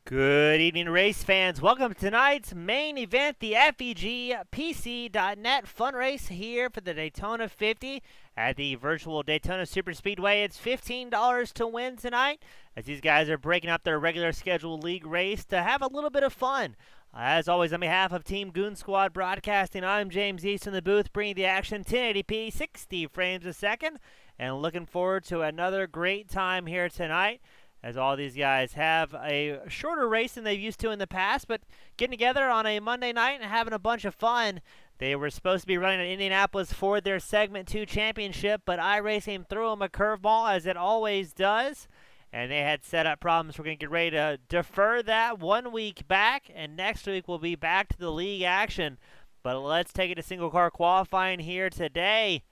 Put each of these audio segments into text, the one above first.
Good evening, race fans. Welcome to tonight's main event, the FEG PC.net fun race here for the Daytona 50 at the virtual Daytona Superspeedway. It's $15 to win tonight as these guys are breaking up their regular scheduled league race to have a little bit of fun. As always, on behalf of Team Goon Squad Broadcasting, I'm James East in the booth bringing the action 1080p, 60 frames a second, and looking forward to another great time here tonight, as all these guys have a shorter race than they've used to in the past, but getting together on a Monday night and having a bunch of fun. They were supposed to be running at Indianapolis for their Segment 2 championship, but iRacing threw them a curveball, as it always does, and they had setup problems. We're going to get ready to defer that 1 week back, and next week we'll be back to the league action. But let's take it to single car qualifying here today,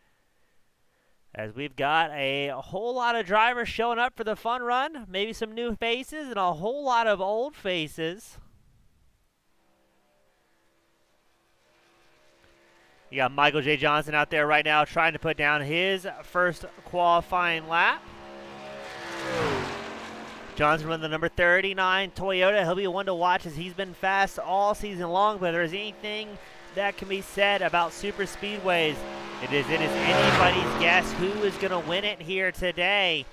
as we've got a whole lot of drivers showing up for the fun run, maybe some new faces and a whole lot of old faces. You got Michael J. Johnson out there right now trying to put down his first qualifying lap. Johnson running the number 39 Toyota. He'll be one to watch as he's been fast all season long, but if there's anything that can be said about super speedways, it is anybody's guess who is going to win it here today.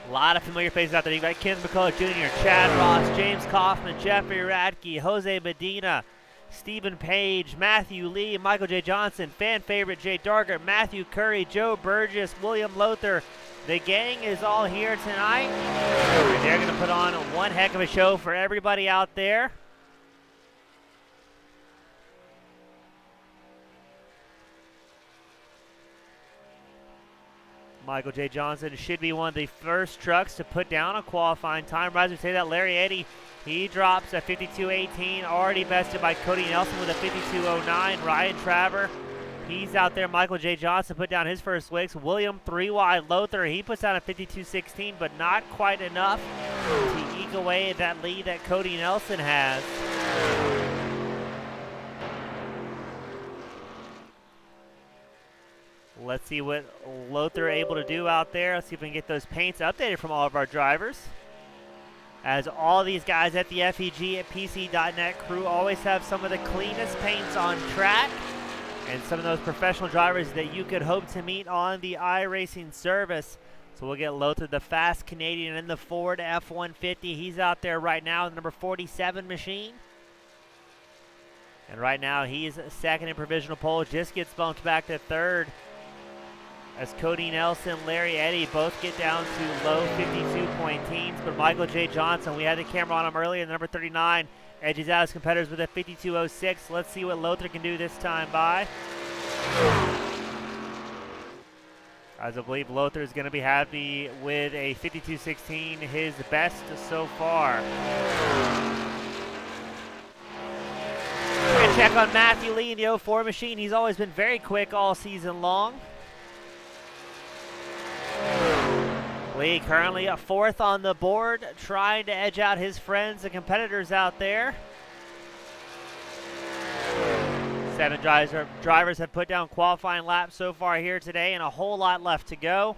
A lot of familiar faces out there. You got Ken McCullough Jr., Chad Ross, James Kaufman, Jeffrey Radke, Jose Medina, Stephen Page, Matthew Lee, Michael J. Johnson, fan favorite Jay Dargert, Matthew Curry, Joe Burgess, William Lothar. The gang is all here tonight, and they're going to put on one heck of a show for everybody out there. Michael J. Johnson should be one of the first trucks to put down a qualifying time. Rise would say that Larry Eddy, he drops a 52.18, already bested by Cody Nelson with a 52.09. Ryan Traver, he's out there. Michael J. Johnson put down his first wicks. William 3-wide Lothar, he puts down a 52.16, but not quite enough to eke away that lead that Cody Nelson has. Let's see what Lothar able to do out there. Let's see if we can get those paints updated from all of our drivers, as all these guys at the FEG at PC.net crew always have some of the cleanest paints on track, and some of those professional drivers that you could hope to meet on the iRacing service. So we'll get Lothar, the fast Canadian, in the Ford F-150. He's out there right now, the number 47 machine. And right now he's second in provisional pole, just gets bumped back to third, as Cody Nelson, Larry Eddy both get down to low 52-point teams. But Michael J. Johnson, we had the camera on him earlier, number 39, edges out his competitors with a 52.06. Let's see what Lothar can do this time by, as I believe Lothar is going to be happy with a 52.16, his best so far. We're going to check on Matthew Lee in the 04 machine. He's always been very quick all season long. Lee currently a fourth on the board, trying to edge out his friends and competitors out there. 7 drivers have put down qualifying laps so far here today, and a whole lot left to go.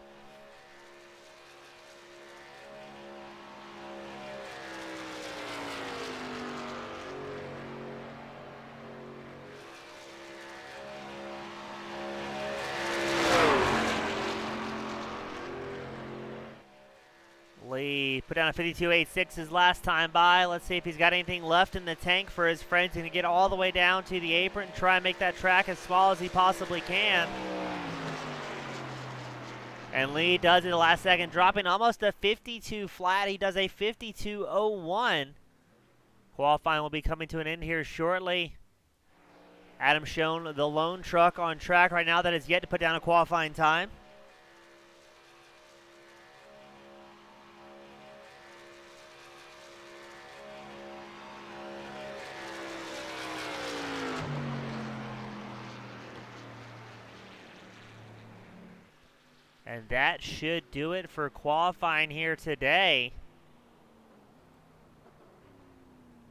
Lee put down a 52.86 his last time by. Let's see if he's got anything left in the tank for his friends. He's going to get all the way down to the apron and try and make that track as small as he possibly can. And Lee does it the last second, dropping almost a 52 flat. He does a 52.01. Qualifying will be coming to an end here shortly. Adam Schoen, the lone truck on track right now that has yet to put down a qualifying time. And that should do it for qualifying here today,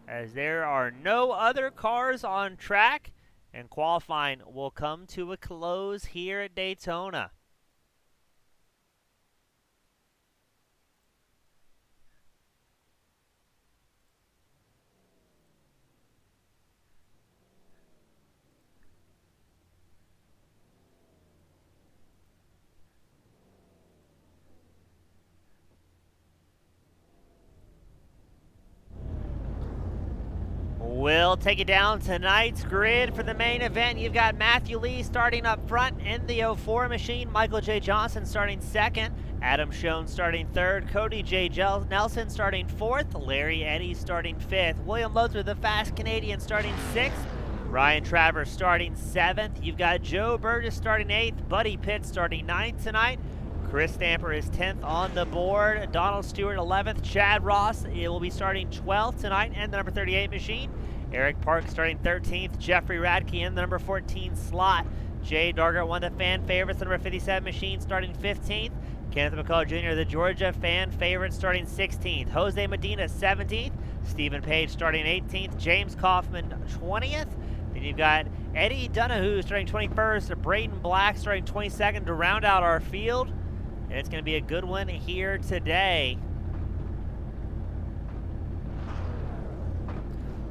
as there are no other cars on track, and qualifying will come to a close here at Daytona. We'll take it down tonight's grid for the main event. You've got Matthew Lee starting up front in the 04 machine. Michael J. Johnson starting second. Adam Schoen starting third. Cody J. Nelson starting fourth. Larry Eddy starting fifth. William Lothar, the fast Canadian, starting sixth. Ryan Travers starting seventh. You've got Joe Burgess starting eighth. Buddy Pitt starting ninth tonight. Chris Stamper is 10th on the board. Donald Stewart 11th. Chad Ross will be starting 12th tonight in the number 38 machine. Eric Park starting 13th. Jeffrey Radke in the number 14 slot. Jay Dargert, one of the fan favorites, the number 57 machine, starting 15th. Kenneth McCullough Jr., the Georgia fan favorite, starting 16th. Jose Medina 17th. Stephen Page starting 18th. James Kaufman 20th. Then you've got Eddie Donahue starting 21st. Braden Black starting 22nd to round out our field. And it's going to be a good one here today.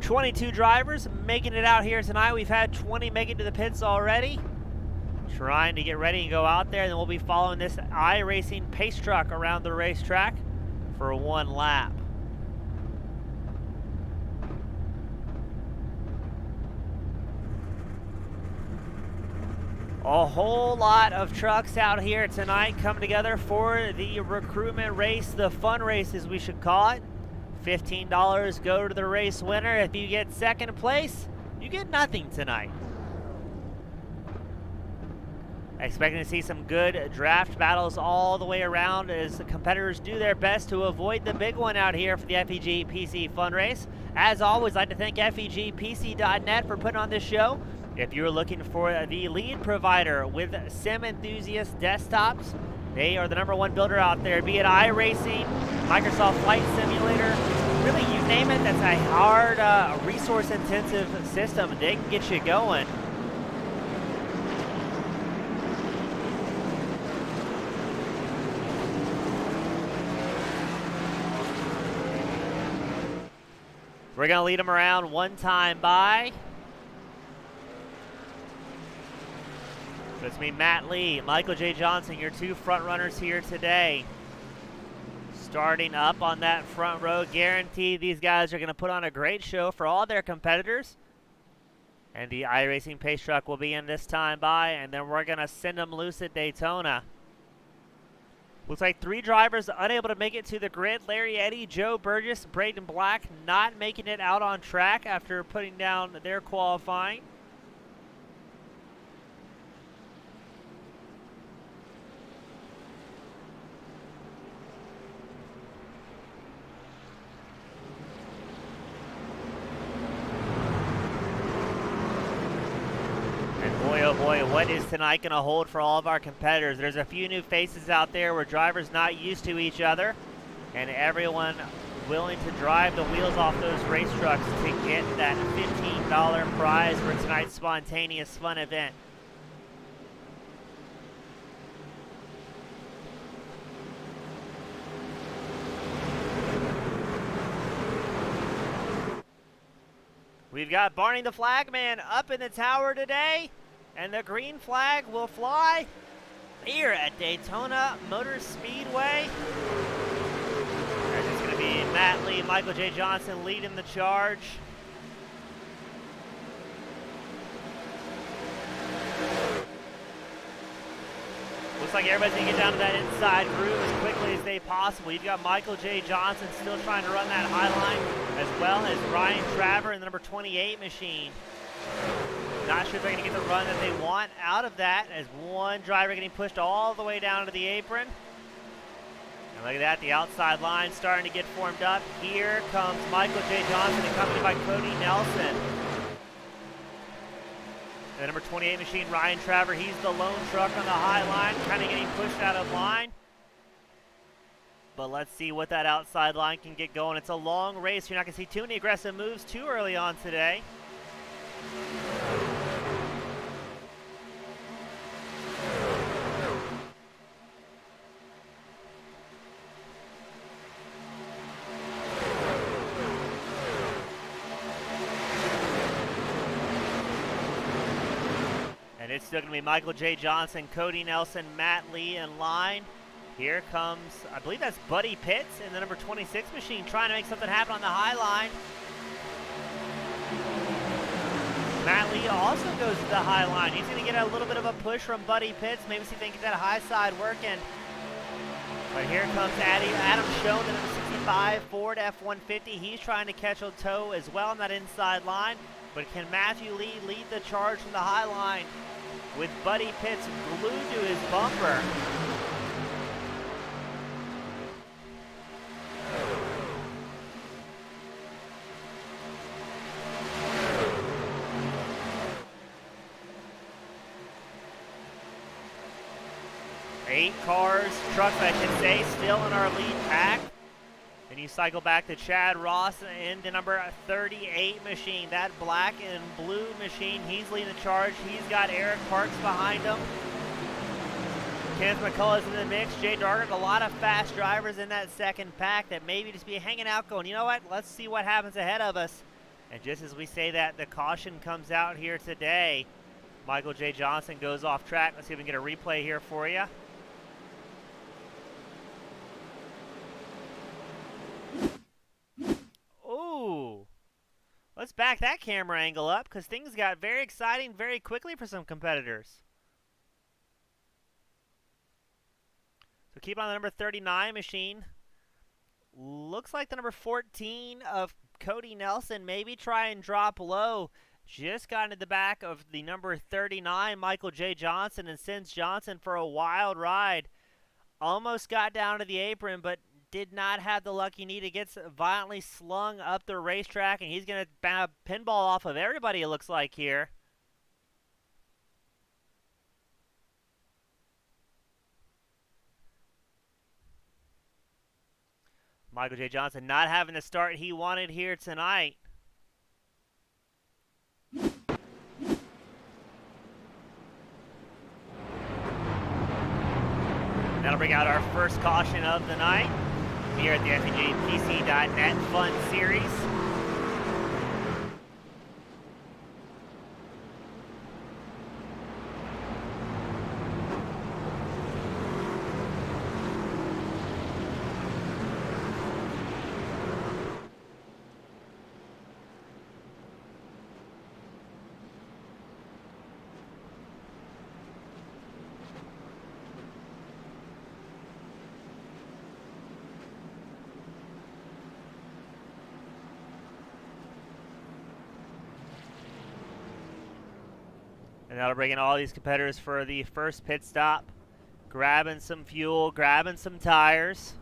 22 drivers making it out here tonight. We've had 20 make it to the pits already. Trying to get ready and go out there. And then we'll be following this iRacing pace truck around the racetrack for one lap. A whole lot of trucks out here tonight coming together for the recruitment race, the fun race as we should call it. $15 go to the race winner. If you get second place, you get nothing tonight. Expecting to see some good draft battles all the way around as the competitors do their best to avoid the big one out here for the FEG PC Fun Race. As always, I'd like to thank FEGPC.net for putting on this show. If you're looking for the lead provider with Sim Enthusiast desktops, they are the #1 builder out there, be it iRacing, Microsoft Flight Simulator, really you name it, that's a hard, resource-intensive system. They can get you going. We're going to lead them around one time by. So it's me, Matt Lee, Michael J. Johnson, your two front runners here today. Starting up on that front row, guaranteed these guys are going to put on a great show for all their competitors. And the iRacing pace truck will be in this time by, and then we're going to send them loose at Daytona. Looks like 3 drivers unable to make it to the grid. Larry Eddy, Joe Burgess, Braden Black not making it out on track after putting down their qualifying. Boy, oh boy, what is tonight going to hold for all of our competitors? There's a few new faces out there where drivers not used to each other, and everyone willing to drive the wheels off those race trucks to get that $15 prize for tonight's spontaneous fun event. We've got Barney the Flagman up in the tower today. And the green flag will fly here at Daytona Motor Speedway. There's just going to be Matt Lee, Michael J. Johnson leading the charge. Looks like everybody's going to get down to that inside groove as quickly as they possible. You've got Michael J. Johnson still trying to run that high line, as well as Ryan Traver in the number 28 machine. Not sure if they're going to get the run that they want out of that, as one driver getting pushed all the way down to the apron. And look at that, the outside line starting to get formed up. Here comes Michael J. Johnson, accompanied by Cody Nelson. The number 28 machine, Ryan Traver, he's the lone truck on the high line, kind of getting pushed out of line. But let's see what that outside line can get going. It's a long race. You're not going to see too many aggressive moves too early on today. And it's still going to be Michael J. Johnson, Cody Nelson, Matt Lee in line. Here comes, I believe that's Buddy Pitts in the number 26 machine, trying to make something happen on the high line. Lee also goes to the high line. He's going to get a little bit of a push from Buddy Pitts. Maybe see if they can get that high side working. But here comes Adam Schoen, the number 65 Ford F-150. He's trying to catch a toe as well on that inside line. But can Matthew Lee lead the charge from the high line with Buddy Pitts glued to his bumper? Trucks, I should say, still in our lead pack. Then you cycle back to Chad Ross in the number 38 machine. That black and blue machine, he's leading the charge. He's got Eric Parks behind him. Kenneth McCullough's in the mix. Jay Dargard, a lot of fast drivers in that second pack that maybe just be hanging out going, you know what, let's see what happens ahead of us. And just as we say that, the caution comes out here today. Michael J. Johnson goes off track. Let's see if we can get a replay here for you. Ooh, let's back that camera angle up because things got very exciting very quickly for some competitors. So keep on the number 39 machine. Looks like the number 14 of Cody Nelson. Maybe try and drop low. Just got into the back of the number 39, Michael J. Johnson, and sends Johnson for a wild ride. Almost got down to the apron, but did not have the luck he needed. Gets violently slung up the racetrack, and he's going to pinball off of everybody, it looks like here. Michael J. Johnson not having the start he wanted here tonight. That'll bring out our first caution of the night here at the FEGPC.net Fun Series. And that'll bring in all these competitors for the first pit stop. Grabbing some fuel, grabbing some tires.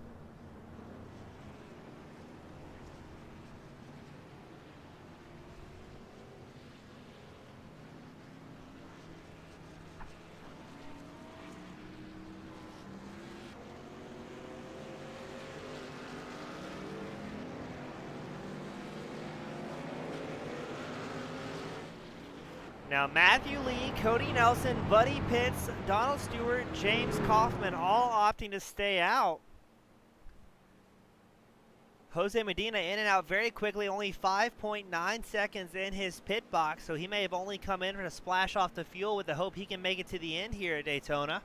Now Matthew Lee, Cody Nelson, Buddy Pitts, Donald Stewart, James Kaufman all opting to stay out. Jose Medina in and out very quickly, only 5.9 seconds in his pit box, so he may have only come in to splash off the fuel with the hope he can make it to the end here at Daytona.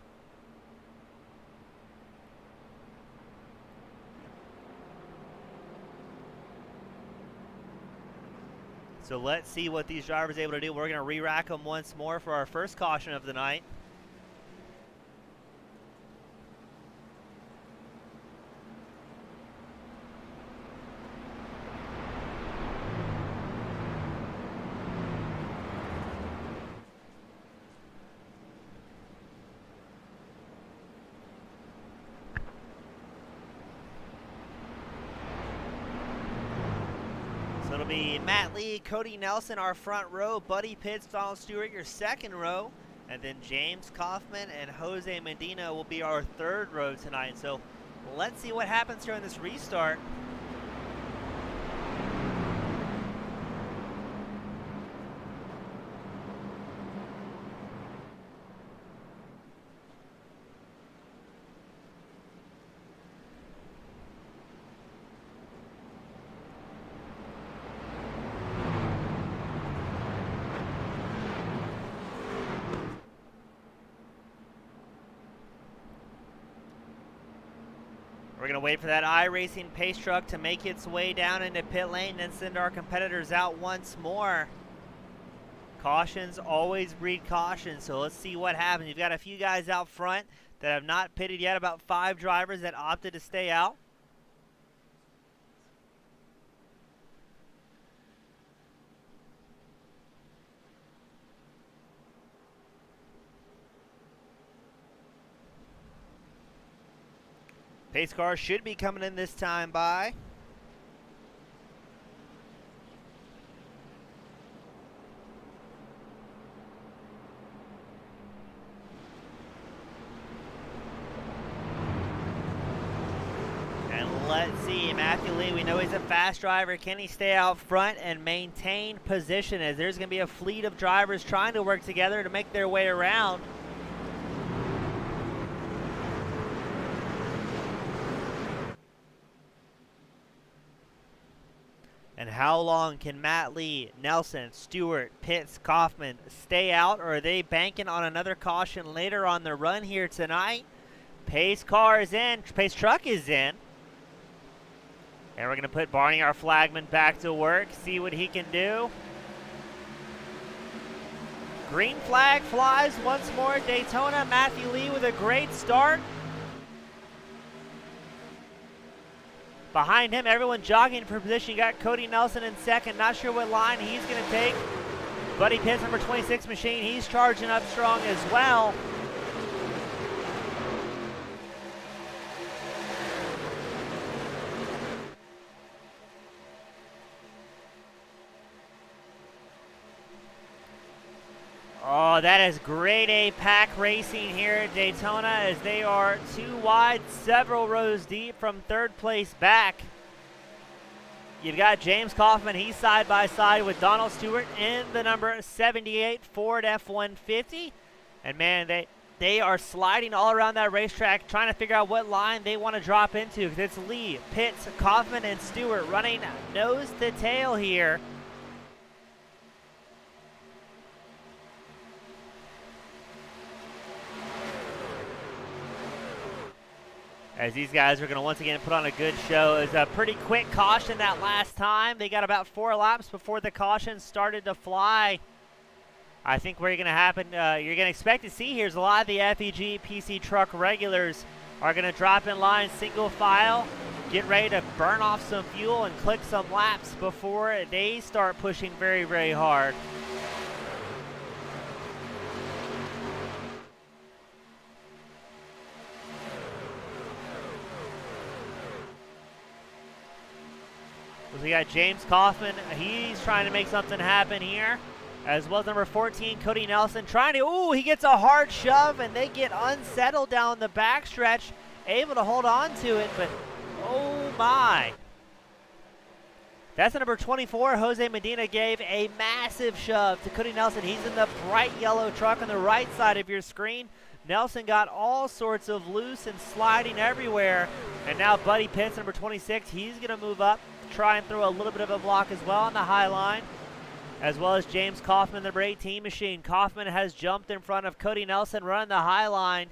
So let's see what these drivers are able to do. We're going to re-rack them once more for our first caution of the night. It'll be Matt Lee, Cody Nelson, our front row, Buddy Pitts, Donald Stewart, your second row, and then James Kaufman and Jose Medina will be our third row tonight. So let's see what happens during this restart. We're going to wait for that iRacing pace truck to make its way down into pit lane and send our competitors out once more. Cautions always breed caution, so let's see what happens. You've got a few guys out front that have not pitted yet, about 5 drivers that opted to stay out. Pace car should be coming in this time by. Let's see, Matthew Lee, we know he's a fast driver. Can he stay out front and maintain position, as there's going to be a fleet of drivers trying to work together to make their way around? And how long can Matt Lee, Nelson, Stewart, Pitts, Kaufman stay out, or are they banking on another caution later on the run here tonight? Pace car is in, pace truck is in. And we're going to put Barney, our flagman, back to work, see what he can do. Green flag flies once more at Daytona. Matthew Lee with a great start. Behind him, everyone jogging for position. You got Cody Nelson in second. Not sure what line he's going to take. Buddy Pitts, number 26 machine, he's charging up strong as well. Oh, that is grade A pack racing here at Daytona, as they are 2 wide, several rows deep from third place back. You've got James Kaufman, he's side by side with Donald Stewart in the number 78 Ford F-150. And man, they are sliding all around that racetrack, trying to figure out what line they want to drop into, because it's Lee, Pitts, Kaufman, and Stewart running nose to tail here. As these guys are going to once again put on a good show. It was a pretty quick caution that last time. They got about 4 laps before the caution started to fly. I think what's going to happen, you're going to expect to see here is a lot of the FEG PC truck regulars are going to drop in line single file, get ready to burn off some fuel and click some laps before they start pushing very, very hard. We got James Kaufman. He's trying to make something happen here, as well as number 14, Cody Nelson, trying to, ooh, he gets a hard shove, and they get unsettled down the backstretch, able to hold on to it, but oh my. That's the number 24, Jose Medina, gave a massive shove to Cody Nelson. He's in the bright yellow truck on the right side of your screen. Nelson got all sorts of loose and sliding everywhere, and now Buddy Pitts, number 26, he's going to move up, try and throw a little bit of a block as well on the high line, as well as James Kaufman, the number 18 machine. Kaufman has jumped in front of Cody Nelson, running the high line.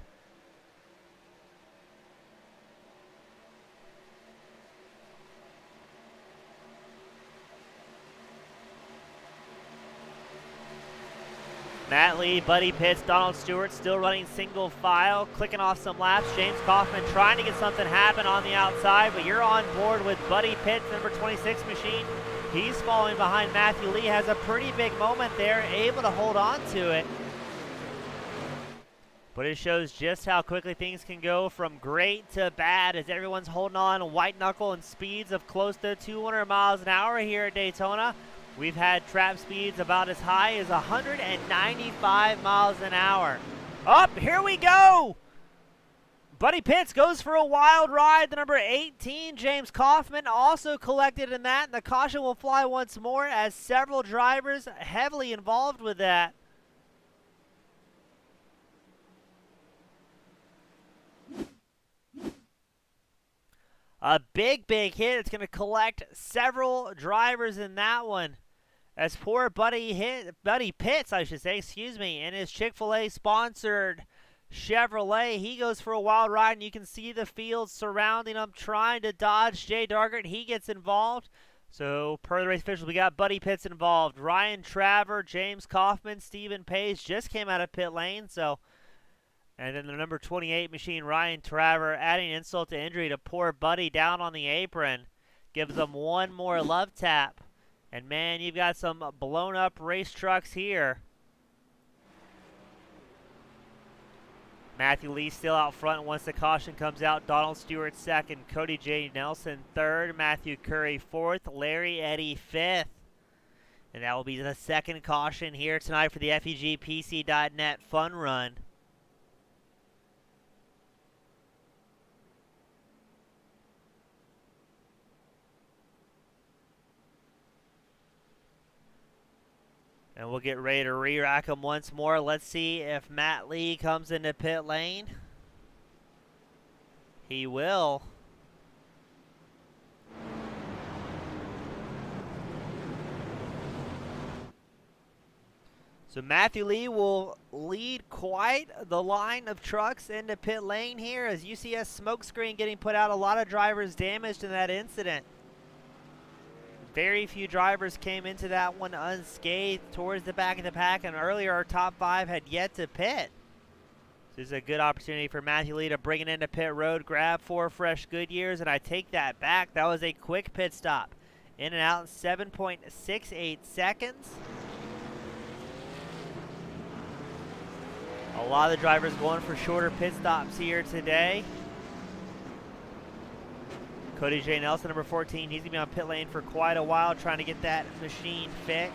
Matt Lee, Buddy Pitts, Donald Stewart still running single file, clicking off some laps. James Kaufman trying to get something happen on the outside, but you're on board with Buddy Pitts, number 26 machine. He's falling behind Matthew Lee, has a pretty big moment there, able to hold on to it. But it shows just how quickly things can go from great to bad, as everyone's holding on white knuckle and speeds of close to 200 miles an hour here at Daytona. We've had trap speeds about as high as 195 miles an hour. Up, here we go! Buddy Pitts goes for a wild ride. The number 18, James Kaufman, also collected in that. And the caution will fly once more, as several drivers heavily involved with that. A big, big hit. It's going to collect several drivers in that one. As poor Buddy Pitts, in his Chick-fil-A sponsored Chevrolet, he goes for a wild ride, and you can see the field surrounding him, trying to dodge Jay Dargert. He gets involved. So, per the race officials, we got Buddy Pitts involved. Ryan Traver, James Kaufman, Stephen Page just came out of pit lane. So, and then the number 28 machine, Ryan Traver, adding insult to injury to poor Buddy down on the apron. Gives them one more love tap. And man, you've got some blown up race trucks here. Matthew Lee still out front once the caution comes out. Donald Stewart second. Cody J. Nelson third. Matthew Curry fourth. Larry Eddy fifth. And that will be the second caution here tonight for the FEG PC.net Fun Run. And we'll get ready to re-rack them once more. Let's see if Matt Lee comes into pit lane. He will. So Matthew Lee will lead quite the line of trucks into pit lane here as you see a smoke screen getting put out. A lot of drivers damaged in that incident. Very few drivers came into that one unscathed towards the back of the pack, and earlier our top 5 had yet to pit. This is a good opportunity for Matthew Lee to bring it into pit road, grab 4 fresh Goodyears, and I take that back. That was a quick pit stop. In and out in 7.68 seconds. A lot of the drivers going for shorter pit stops here today. Cody J. Nelson, number 14, he's going to be on pit lane for quite a while trying to get that machine fixed.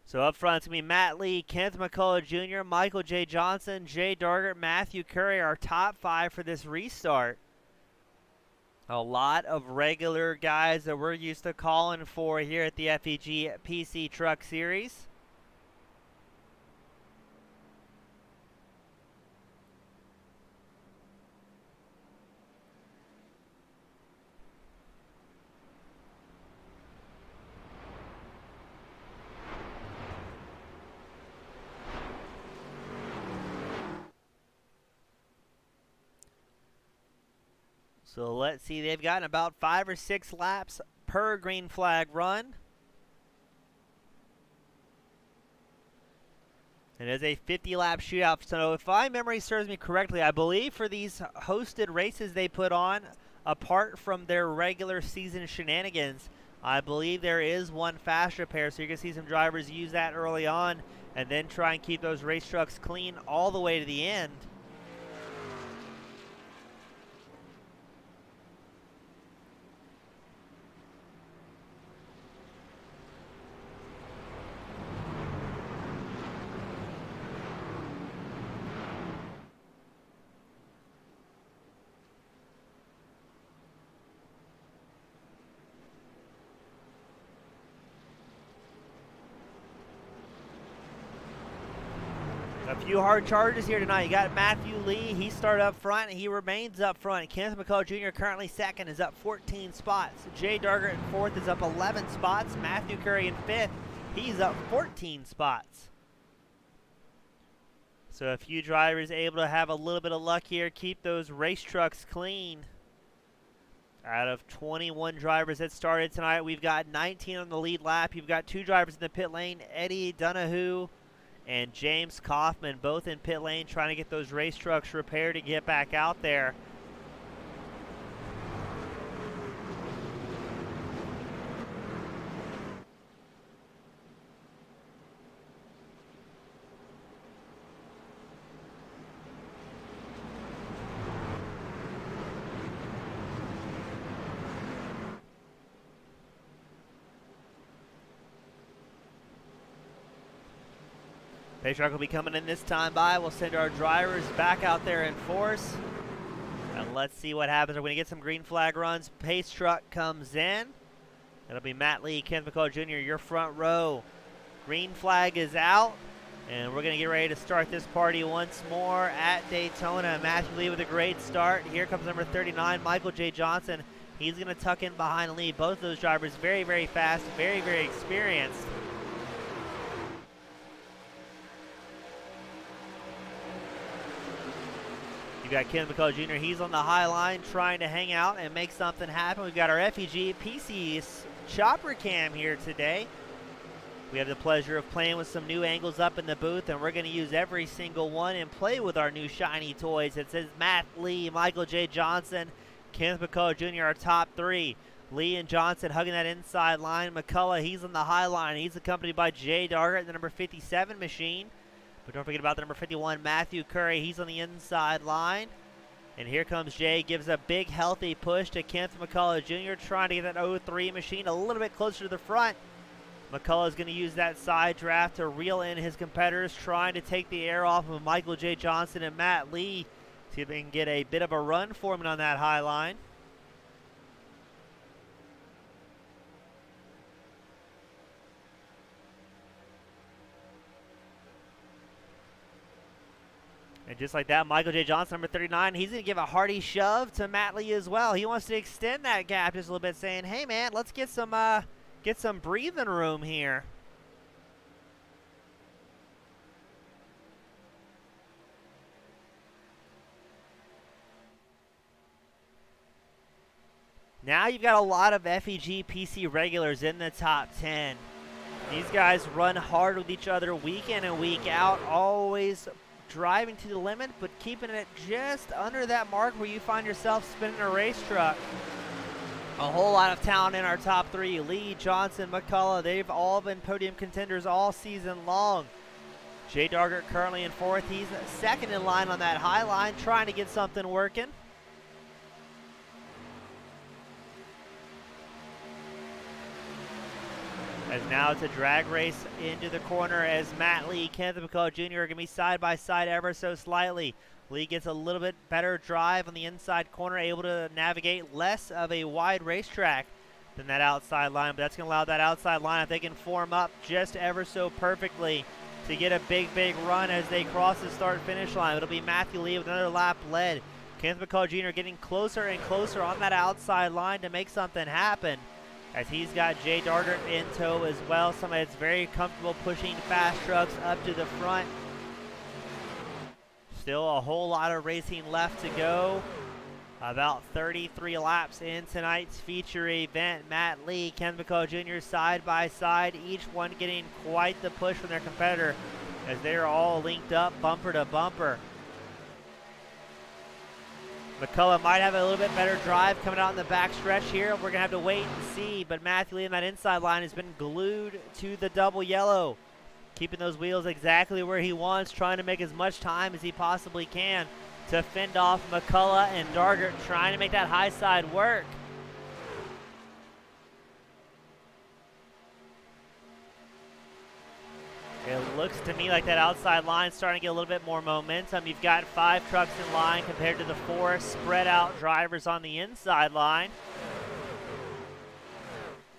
So up front, it's going to be Matt Lee, Kenneth McCullough Jr., Michael J. Johnson, Jay Dargert, Matthew Curry, our top 5 for this restart. A lot of regular guys that we're used to calling for here at the FEG PC Truck Series. So let's see, they've gotten about 5 or 6 laps per green flag run. It is a 50-lap shootout. So if my memory serves me correctly, I believe for these hosted races they put on, apart from their regular season shenanigans, I believe there is one fast repair. So you're going to see some drivers use that early on and then try and keep those race trucks clean all the way to the end. A few hard charges here tonight. You got Matthew Lee. He started up front, and he remains up front. Kenneth McCullough Jr. currently second, is up 14 spots. Jay Dargert in fourth is up 11 spots. Matthew Curry in fifth. He's up 14 spots. So a few drivers able to have a little bit of luck here, keep those race trucks clean. Out of 21 drivers that started tonight, we've got 19 on the lead lap. You've got 2 drivers in the pit lane, Eddie Donahue and James Kaufman, both in pit lane trying to get those race trucks repaired and get back out there. Pace truck will be coming in this time by. We'll send our drivers back out there in force. And let's see what happens. We're going to get some green flag runs. Pace truck comes in. It'll be Matt Lee, Kenneth McCullough Jr., your front row. Green flag is out. And we're going to get ready to start this party once more at Daytona. Matthew Lee with a great start. Here comes number 39, Michael J. Johnson. He's going to tuck in behind Lee. Both of those drivers very, very fast, very, very experienced. You got Ken McCullough Jr. He's on the high line trying to hang out and make something happen. We've got our FEG PC chopper cam here today. We have the pleasure of playing with some new angles up in the booth, and we're going to use every single one and play with our new shiny toys. It says Matt Lee, Michael J. Johnson, Kenneth McCullough Jr. our top three. Lee and Johnson hugging that inside line. McCullough, he's on the high line. He's accompanied by Jay Dargert, the number 57 machine. But don't forget about the number 51, Matthew Curry. He's on the inside line. And here comes Jay, gives a big, healthy push to Kenneth McCullough Jr., trying to get that 03 machine a little bit closer to the front. McCullough's going to use that side draft to reel in his competitors, trying to take the air off of Michael J. Johnson and Matt Lee. See if they can get a bit of a run forming on that high line. And just like that, Michael J. Johnson, number 39, he's going to give a hearty shove to Matt Lee as well. He wants to extend that gap just a little bit, saying, hey, man, let's get some breathing room here. Now you've got a lot of FEG PC regulars in the top 10. These guys run hard with each other week in and week out, always driving to the limit, but keeping it just under that mark where you find yourself spinning a race truck. A whole lot of talent in our top three. Lee, Johnson, McCullough, they've all been podium contenders all season long. Jay Dargert currently in fourth. He's second in line on that high line, trying to get something working. As now it's a drag race into the corner as Matt Lee, Kenneth McCullough Jr. are going to be side by side ever so slightly. Lee gets a little bit better drive on the inside corner, able to navigate less of a wide racetrack than that outside line, but that's going to allow that outside line, if they can form up just ever so perfectly, to get a big, big run as they cross the start-finish line. It'll be Matthew Lee with another lap led. Kenneth McCullough Jr. getting closer and closer on that outside line to make something happen, as he's got Jay Dargert in tow as well. Somebody that's very comfortable pushing fast trucks up to the front. Still a whole lot of racing left to go. About 33 laps in tonight's feature event. Matt Lee, Ken McCullough Jr. side by side, each one getting quite the push from their competitor as they're all linked up bumper to bumper. McCullough might have a little bit better drive coming out in the back stretch here. We're going to have to wait and see, but Matthew Lee in that inside line has been glued to the double yellow, keeping those wheels exactly where he wants, trying to make as much time as he possibly can to fend off McCullough and Dargert, trying to make that high side work. It looks to me like that outside line starting to get a little bit more momentum. You've got 5 trucks in line compared to the 4 spread out drivers on the inside line.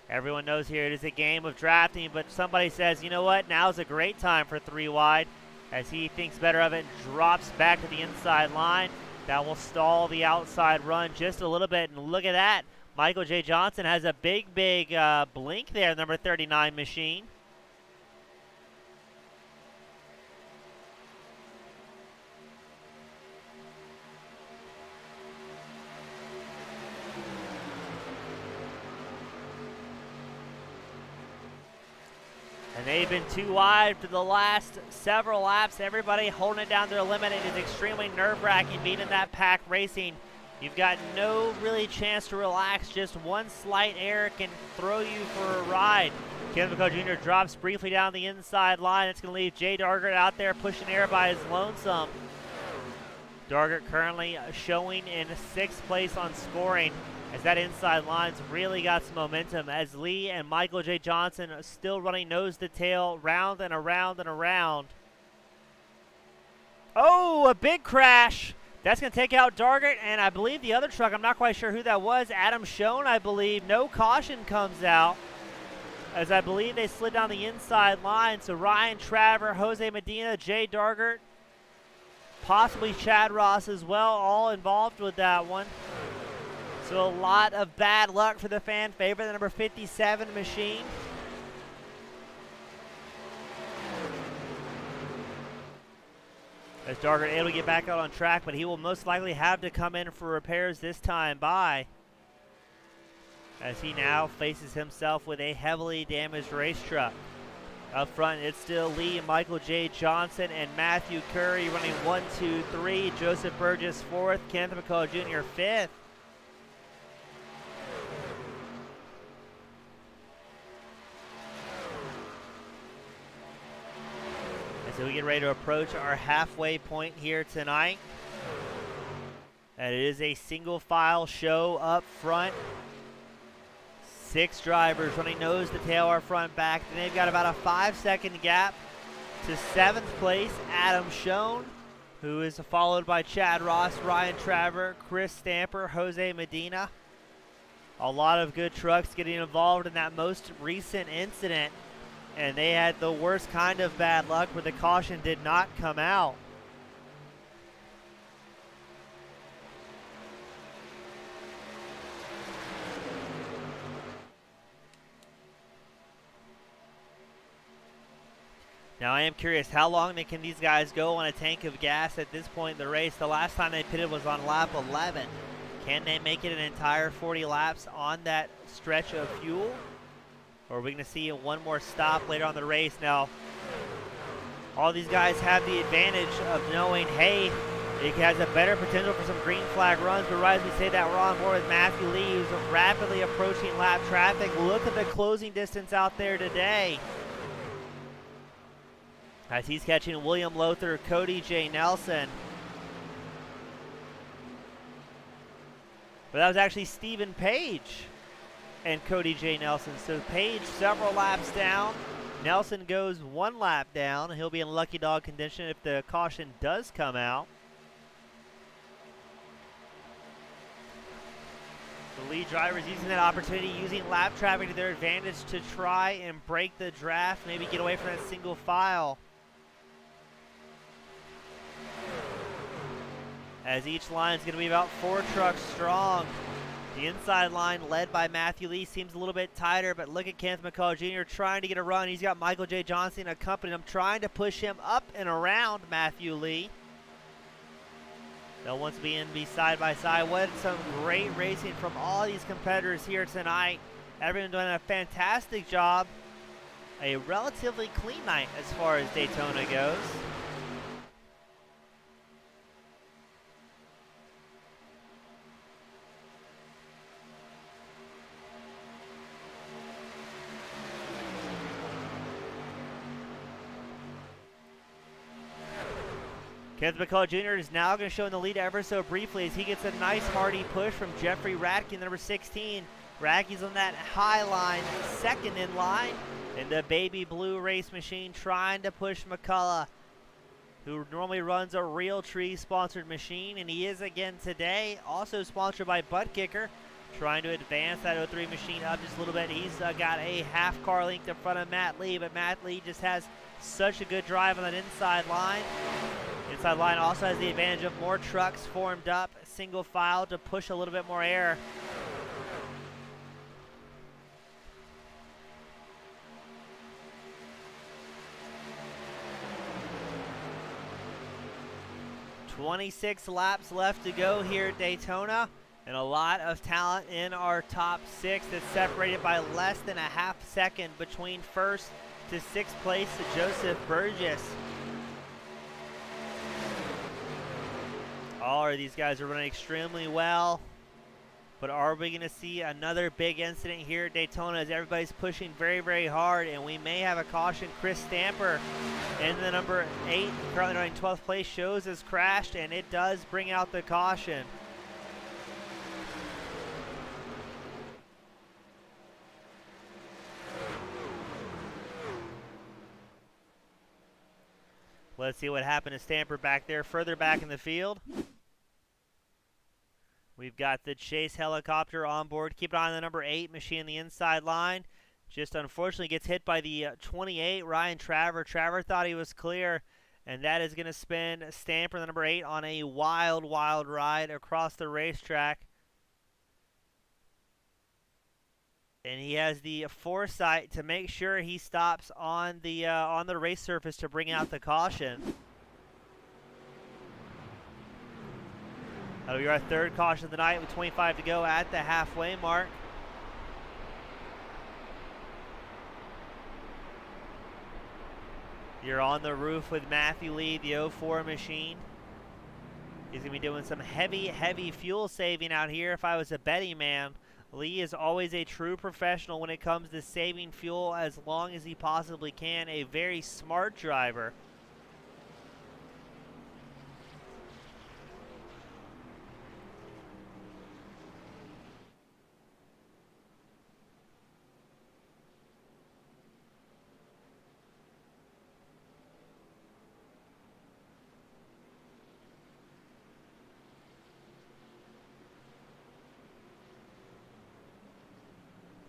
Everyone knows here it is a game of drafting, but somebody says, you know what, now's a great time for 3 wide, as he thinks better of it and drops back to the inside line. That will stall the outside run just a little bit, and look at that. Michael J. Johnson has a big, big blink there, number 39 machine. And they've been too wide for the last several laps. Everybody holding it down to their limit. It is extremely nerve-wracking being in that pack racing. You've got no really chance to relax. Just one slight error can throw you for a ride. Ken McCullough Jr. drops briefly down the inside line. It's going to leave Jay Dargert out there pushing air by his lonesome. Dargert currently showing in 6th place on scoring, as that inside line's really got some momentum, as Lee and Michael J. Johnson are still running nose to tail, round and around and around. Oh, a big crash. That's going to take out Dargert, and I believe the other truck, I'm not quite sure who that was, Adam Schoen, I believe. No caution comes out, as I believe they slid down the inside line. So Ryan Traver, Jose Medina, Jay Dargert, possibly Chad Ross as well, all involved with that one. So a lot of bad luck for the fan favorite, the number 57 machine. As Darger able to get back out on track, but he will most likely have to come in for repairs this time by, as he now faces himself with a heavily damaged race truck. Up front, it's still Lee, Michael J. Johnson, and Matthew Curry running 1, 2, 3. Joseph Burgess 4th, Kenneth McCall Jr. 5th. And so we get ready to approach our halfway point here tonight. And it is a single file show up front. 6 drivers running nose to tail our front back. Then they've got about a 5-second gap to 7th place, Adam Schoen, who is followed by Chad Ross, Ryan Traver, Chris Stamper, Jose Medina. A lot of good trucks getting involved in that most recent incident, and they had the worst kind of bad luck where the caution did not come out. Now I am curious, how long can these guys go on a tank of gas at this point in the race? The last time they pitted was on lap 11. Can they make it an entire 40 laps on that stretch of fuel? Or are we going to see one more stop later on the race? Now, all these guys have the advantage of knowing, hey, it has a better potential for some green flag runs, but right as we say that, we're on board with Matthew Lee, who's rapidly approaching lap traffic. Look at the closing distance out there today, as he's catching William Lothar, Cody J. Nelson. But that was actually Stephen Page and Cody J. Nelson. So Page several laps down. Nelson goes 1 lap down. He'll be in lucky dog condition if the caution does come out. The lead drivers using that opportunity, using lap traffic to their advantage to try and break the draft, maybe get away from that single file. As each line is going to be about 4 trucks strong. The inside line led by Matthew Lee seems a little bit tighter, but look at Kenneth McCall Jr. trying to get a run. He's got Michael J. Johnson accompanying him, trying to push him up and around Matthew Lee. They'll once again be side by side. What some great racing from all these competitors here tonight. Everyone doing a fantastic job. A relatively clean night as far as Daytona goes. Kenneth McCall Jr. is now going to show in the lead ever so briefly as he gets a nice hearty push from Jeffrey Radke, number 16. Radke's on that high line, second in line. And the baby blue race machine trying to push McCullough, who normally runs a Real Tree sponsored machine, and he is again today. Also sponsored by Butt Kicker, trying to advance that 03 machine up just a little bit. He's got a half car length in front of Matt Lee, but Matt Lee just has such a good drive on that inside line. Inside line also has the advantage of more trucks formed up, single file to push a little bit more air. "26 laps left to go here at Daytona, and a lot of talent in our top 6 that's separated by less than a half second between first to 6th place to Joseph Burgess. All of these guys are running extremely well, but are we going to see another big incident here at Daytona as everybody's pushing very, very hard, and we may have a caution? Chris Stamper in the number 8, currently running 12th place, shows has crashed, and it does bring out the caution. Let's see what happened to Stamper back there, further back in the field. We've got the chase helicopter on board. Keep an eye on the number 8 machine on the inside line. Just unfortunately gets hit by the 28, Ryan Traver. Traver thought he was clear, and that is going to spin Stamper, the number 8, on a wild, wild ride across the racetrack. And he has the foresight to make sure he stops on the race surface to bring out the caution. That'll be our third caution of the night with 25 to go at the halfway mark. You're on the roof with Matthew Lee, the 04 machine. He's going to be doing some heavy fuel saving out here. If I was a betting man, Lee is always a true professional when it comes to saving fuel as long as he possibly can. A very smart driver.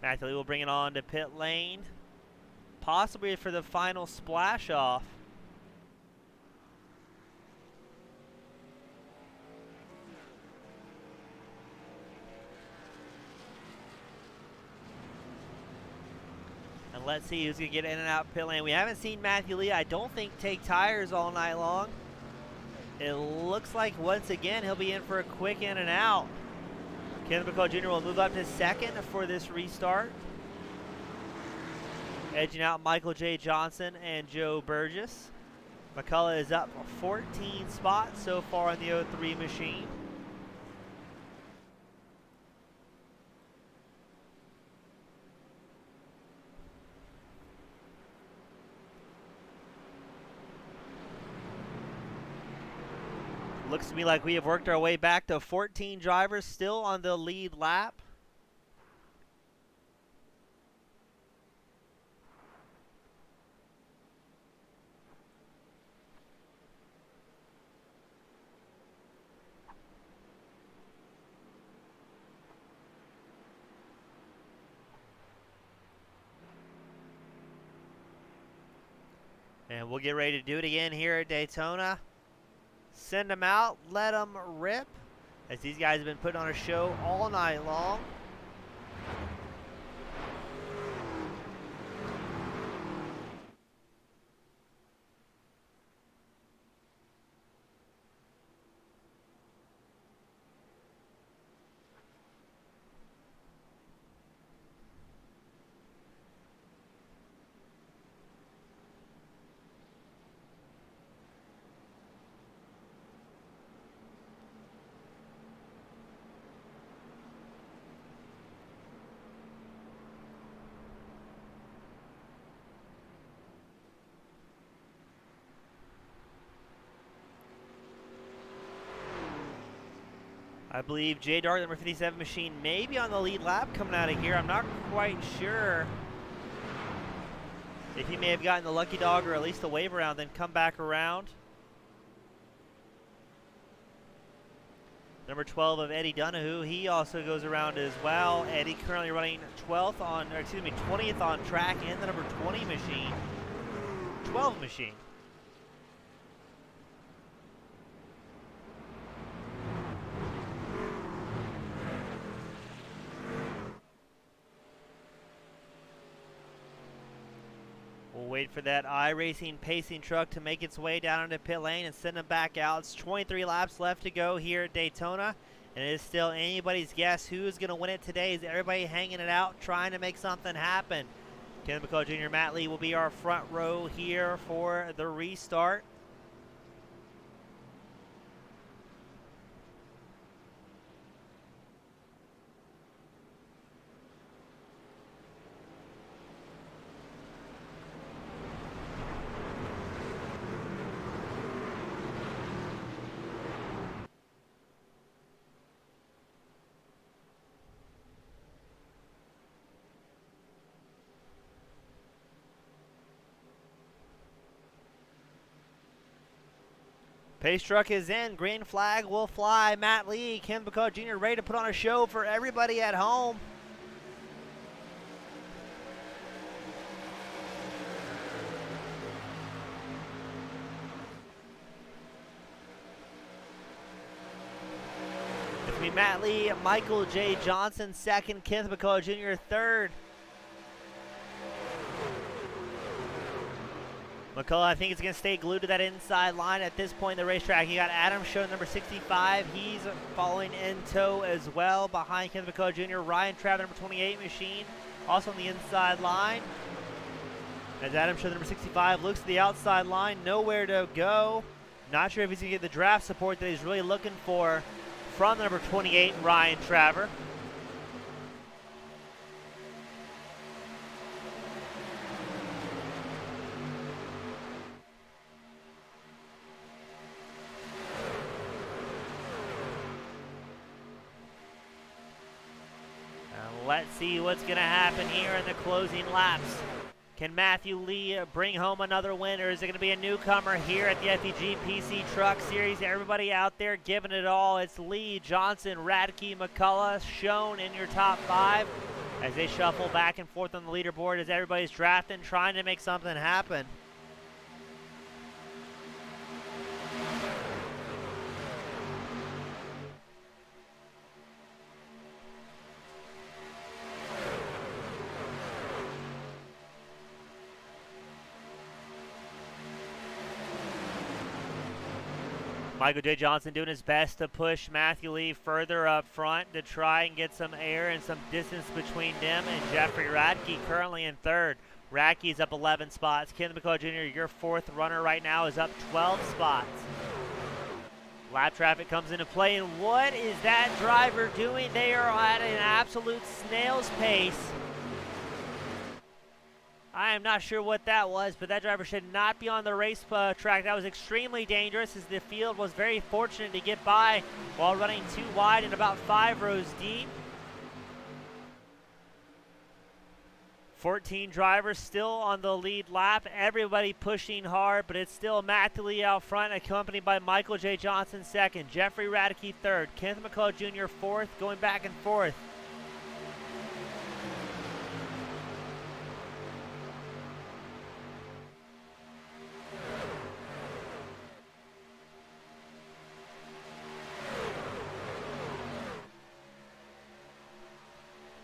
Matthew Lee will bring it on to pit lane, possibly for the final splash off. And let's see who's going to get in and out pit lane. We haven't seen Matthew Lee, I don't think, take tires all night long. It looks like once again he'll be in for a quick in and out. Kenneth McCullough Jr. will move up to second for this restart. Edging out Michael J. Johnson and Joe Burgess. McCullough is up 14 spots so far on the 03 machine. Looks to me like we have worked our way back to 14 drivers still on the lead lap. And we'll get ready to do it again here at Daytona. Send them out, let them rip, as these guys have been putting on a show all night long. I believe J Dart, number 57 machine, may be on the lead lap coming out of here. I'm not quite sure if he may have gotten the lucky dog or at least the wave around, then come back around. Number 12 of Eddie Donahue, he also goes around as well. Eddie currently running 20th on track in the number 20 machine. 12 machine. We'll wait for that iRacing pacing truck to make its way down into pit lane and send them back out. It's 23 laps left to go here at Daytona, and it is still anybody's guess who's going to win it today. Is everybody hanging it out, trying to make something happen? Ken McCullough Jr. Matt Lee will be our front row here for the restart. Pace truck is in. Green flag will fly. Matt Lee, Ken McCullough Jr. ready to put on a show for everybody at home. It's going to be Matt Lee, Michael J. Johnson second, Kenneth McCullough Jr. third. McCullough, I think, is going to stay glued to that inside line at this point in the racetrack. You got Adam Show, number 65. He's following in tow as well behind Kenneth McCullough Jr. Ryan Trav, number 28 machine, also on the inside line. As Adam Show, number 65, looks to the outside line, nowhere to go. Not sure if he's going to get the draft support that he's really looking for from the number 28, Ryan Traver. Let's see what's going to happen here in the closing laps. Can Matthew Lee bring home another win, or is it going to be a newcomer here at the FEG PC Truck Series? Everybody out there giving it all. It's Lee, Johnson, Radke, McCullough shown in your top 5 as they shuffle back and forth on the leaderboard as everybody's drafting, trying to make something happen. Michael J. Johnson doing his best to push Matthew Lee further up front to try and get some air and some distance between them and Jeffrey Radke, currently in 3rd. Radke's up 11 spots. Kenneth McCullough Jr., your 4th runner right now, is up 12 spots. Lap traffic comes into play, and what is that driver doing? They are at an absolute snail's pace. I am not sure what that was, but that driver should not be on the race track. That was extremely dangerous, as the field was very fortunate to get by while running 2 wide and about 5 rows deep. 14 drivers still on the lead lap. Everybody pushing hard, but it's still Matthew Lee out front, accompanied by Michael J. Johnson 2nd, Jeffrey Radke 3rd, Kenneth McCullough Jr. 4th, going back and forth.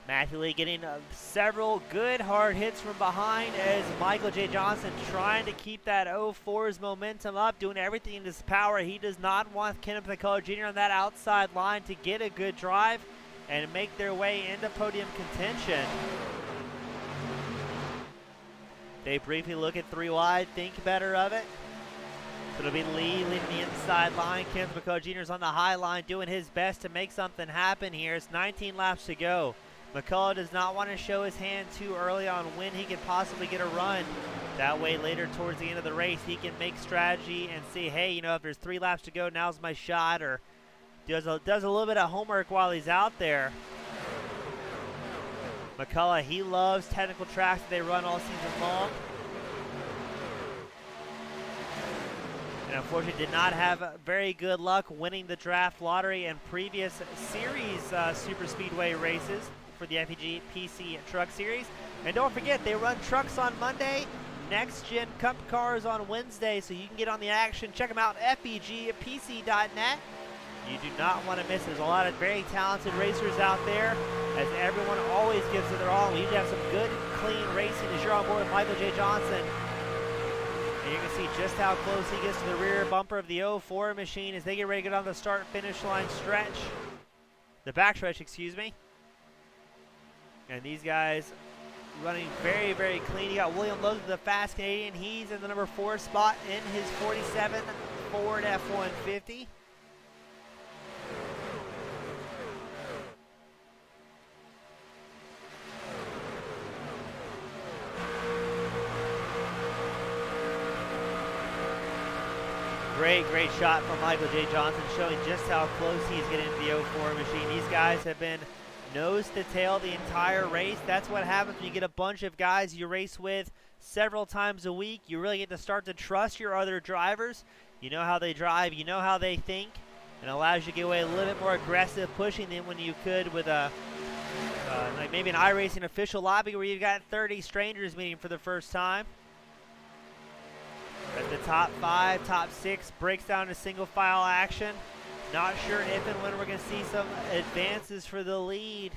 Matthew Lee getting several good hard hits from behind as Michael J. Johnson trying to keep that 04's momentum up, doing everything in his power. He does not want Kenneth McCullough Jr. on that outside line to get a good drive and make their way into podium contention. They briefly look at 3 wide, think better of it. So it'll be Lee leading the inside line. Kenneth McCullough Jr. is on the high line doing his best to make something happen here. It's 19 laps to go. McCullough does not want to show his hand too early on when he could possibly get a run. That way later towards the end of the race, he can make strategy and see, hey, you know, if there's 3 laps to go, now's my shot, or does a little bit of homework while he's out there. McCullough, he loves technical tracks that they run all season long. And unfortunately did not have very good luck winning the draft lottery and previous series super speedway races for the FEG PC Truck Series. And don't forget, they run trucks on Monday, Next Gen Cup cars on Wednesday, so you can get on the action. Check them out, FEGPC.net. You do not want to miss it. There's a lot of very talented racers out there, as everyone always gives it their all. We usually have some good, clean racing as you're on board with Michael J. Johnson. And you can see just how close he gets to the rear bumper of the 04 machine as they get ready to get on the start-finish line stretch. The backstretch, excuse me. And these guys running very, very clean. You got William Lowe, the fast Canadian. He's in the number 4 spot in his 47 Ford F-150. Great shot from Michael J. Johnson, showing just how close he's getting to the 04 machine. These guys have been nose to tail the entire race. That's what happens when you get a bunch of guys you race with several times a week. You really get to start to trust your other drivers. You know how they drive, you know how they think, and it allows you to get away a little bit more aggressive pushing them when you could with a like maybe an iRacing official lobby where you've got 30 strangers meeting for the first time. As the top 5, top 6 breaks down to single file action. Not sure if and when we're going to see some advances for the lead.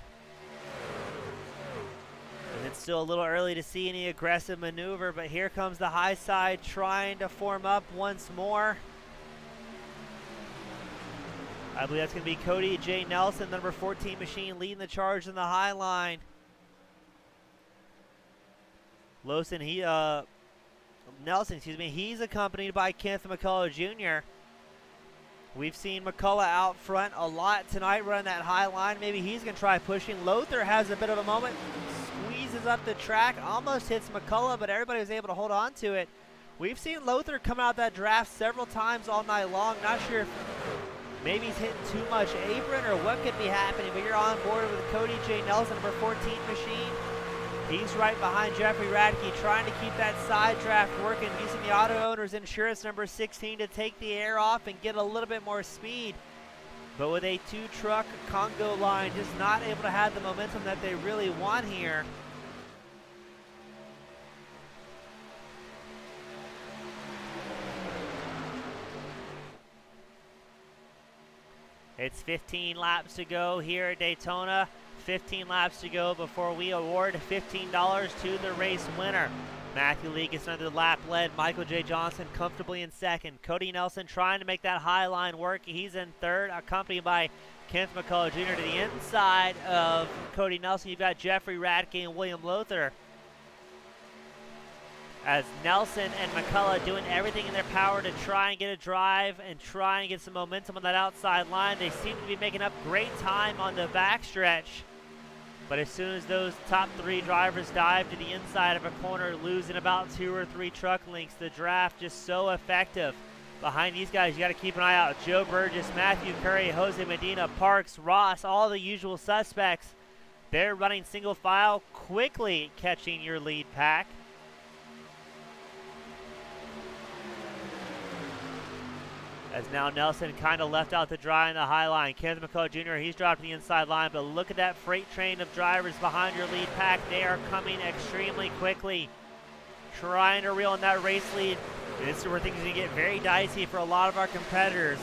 And It's still a little early to see any aggressive maneuver, but here comes the high side trying to form up once more. I believe that's going to be Cody J. Nelson, the number 14 machine, leading the charge in the high line. Nelson, he's accompanied by Kenneth McCullough Jr. We've seen McCullough out front a lot tonight running that high line. Maybe he's going to try pushing. Lothar has a bit of a moment, squeezes up the track, almost hits McCullough, but everybody was able to hold on to it. We've seen Lothar come out that draft several times all night long. Not sure if maybe he's hitting too much apron or what could be happening, but you're on board with Cody J. Nelson, number 14 machine. He's right behind Jeffrey Radke, trying to keep that side draft working, using the auto owner's insurance, number 16, to take the air off and get a little bit more speed. But with a two-truck Congo line, just not able to have the momentum that they really want here. It's 15 laps to go here at Daytona. 15 laps to go before we award $15 to the race winner. Matthew Lee gets another lap led. Michael J. Johnson comfortably in second. Cody Nelson trying to make that high line work. He's in third, accompanied by Kenneth McCullough Jr. To the inside of Cody Nelson, you've got Jeffrey Radke and William Lothar. As Nelson and McCullough doing everything in their power to try and get a drive and try and get some momentum on that outside line. They seem to be making up great time on the backstretch. But as soon as those top three drivers dive to the inside of a corner, losing about 2 or 3 truck lengths, the draft just so effective. Behind these guys, you got to keep an eye out. Joe Burgess, Matthew Curry, Jose Medina, Parks, Ross, all the usual suspects. They're running single file, quickly catching your lead pack. As now Nelson kind of left out to dry in the high line. Kenneth McCullough Jr., he's dropped to the inside line, but look at that freight train of drivers behind your lead pack. They are coming extremely quickly, trying to reel in that race lead. This is where things are going to get very dicey for a lot of our competitors.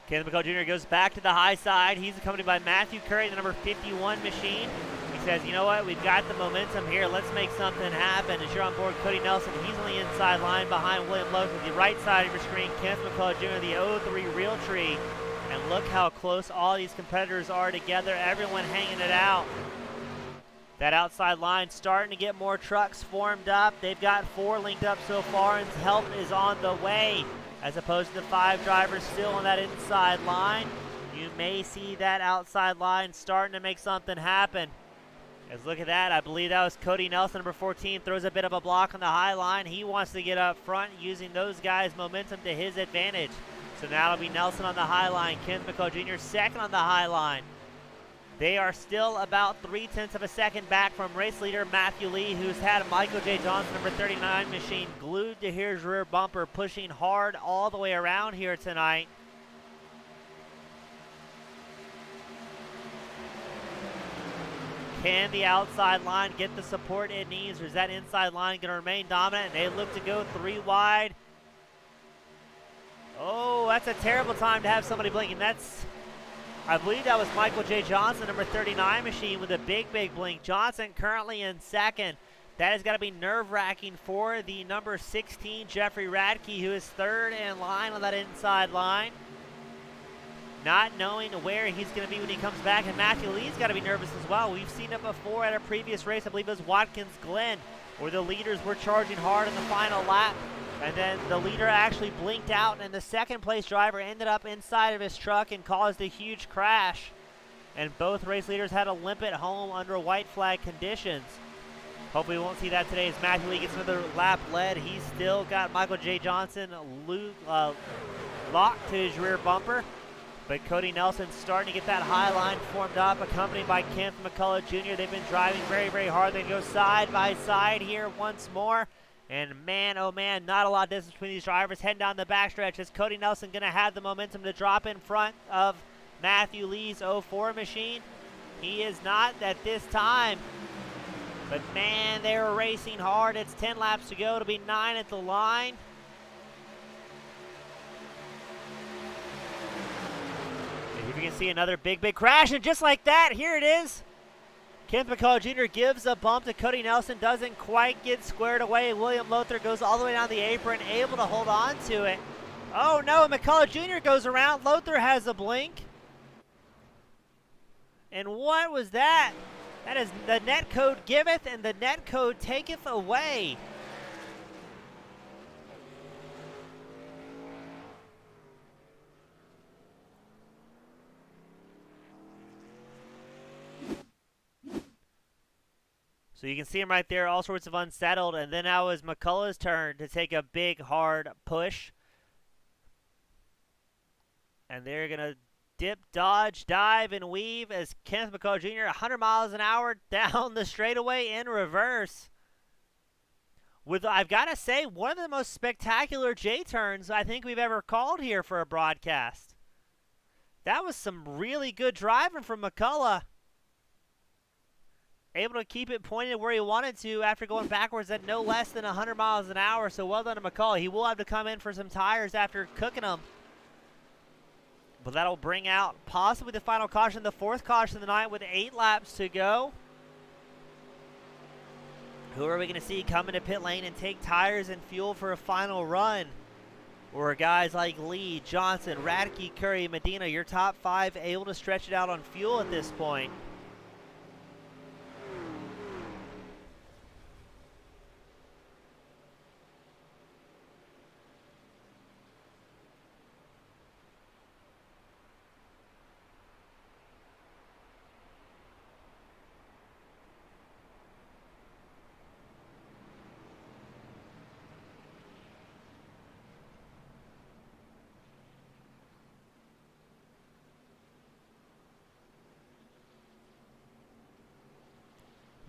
Kenneth McCullough Jr. goes back to the high side. He's accompanied by Matthew Curry, the number 51 machine. He says, you know what, we've got the momentum here. Let's make something happen. As you're on board, Cody Nelson, he's on the inside line behind William Lowe to the right side of your screen. Kenneth McCullough Jr., the 03 Realtree. And look how close all these competitors are together. Everyone hanging it out. That outside line starting to get more trucks formed up. They've got 4 linked up so far, and help is on the way. As opposed to the 5 drivers still on that inside line. You may see that outside line starting to make something happen. As look at that, I believe that was Cody Nelson, number 14, throws a bit of a block on the high line. He wants to get up front using those guys' momentum to his advantage. So now it'll be Nelson on the high line, Kenneth McCullough Jr. second on the high line. They are still about 0.3 of a second back from race leader Matthew Lee, who's had Michael J. Johnson, number 39 machine, glued to his rear bumper, pushing hard all the way around here tonight. Can the outside line get the support it needs, or is that inside line going to remain dominant? And they look to go 3 wide. Oh, that's a terrible time to have somebody blinking. I believe that was Michael J. Johnson, number 39 machine, with a big blink. Johnson currently in second. That has got to be nerve-wracking for the number 16, Jeffrey Radke, who is third in line on that inside line. Not knowing where he's going to be when he comes back. And Matthew Lee's got to be nervous as well. We've seen it before at a previous race. I believe it was Watkins Glen, where the leaders were charging hard in the final lap. And then the leader actually blinked out, and the second place driver ended up inside of his truck and caused a huge crash. And both race leaders had to limp it home under white flag conditions. Hopefully we won't see that today as Matthew Lee gets another lap led. He's still got Michael J. Johnson locked to his rear bumper. But Cody Nelson starting to get that high line formed up, accompanied by Kenneth McCullough Jr. They've been driving very hard. They go side by side here once more. And man, oh man, not a lot of distance between these drivers. Heading down the backstretch. Is Cody Nelson going to have the momentum to drop in front of Matthew Lee's 04 machine? He is not at this time. But man, they were racing hard. It's 10 laps to go. It'll be 9 at the line. If you can see another big crash, and just like that, here it is. Kenneth McCullough Jr. gives a bump to Cody Nelson, doesn't quite get squared away. William Lothar goes all the way down the apron, able to hold on to it. Oh no, McCullough Jr. goes around. Lothar has a blink. And what was that? That is the net code giveth and the net code taketh away. So you can see him right there, all sorts of unsettled, and then now is McCullough's turn to take a big, hard push. And they're going to dip, dodge, dive, and weave as Kenneth McCullough Jr. 100 miles an hour down the straightaway in reverse. With, I've got to say, one of the most spectacular J-turns I think we've ever called here for a broadcast. That was some really good driving from McCullough. Able to keep it pointed where he wanted to after going backwards at no less than 100 miles an hour. So well done to McCullough. He will have to come in for some tires after cooking them. But that'll bring out possibly the final caution, the fourth caution of the night with 8 laps to go. Who are we going to see come into pit lane and take tires and fuel for a final run? Or guys like Lee, Johnson, Radke, Curry, Medina, your top 5 able to stretch it out on fuel at this point.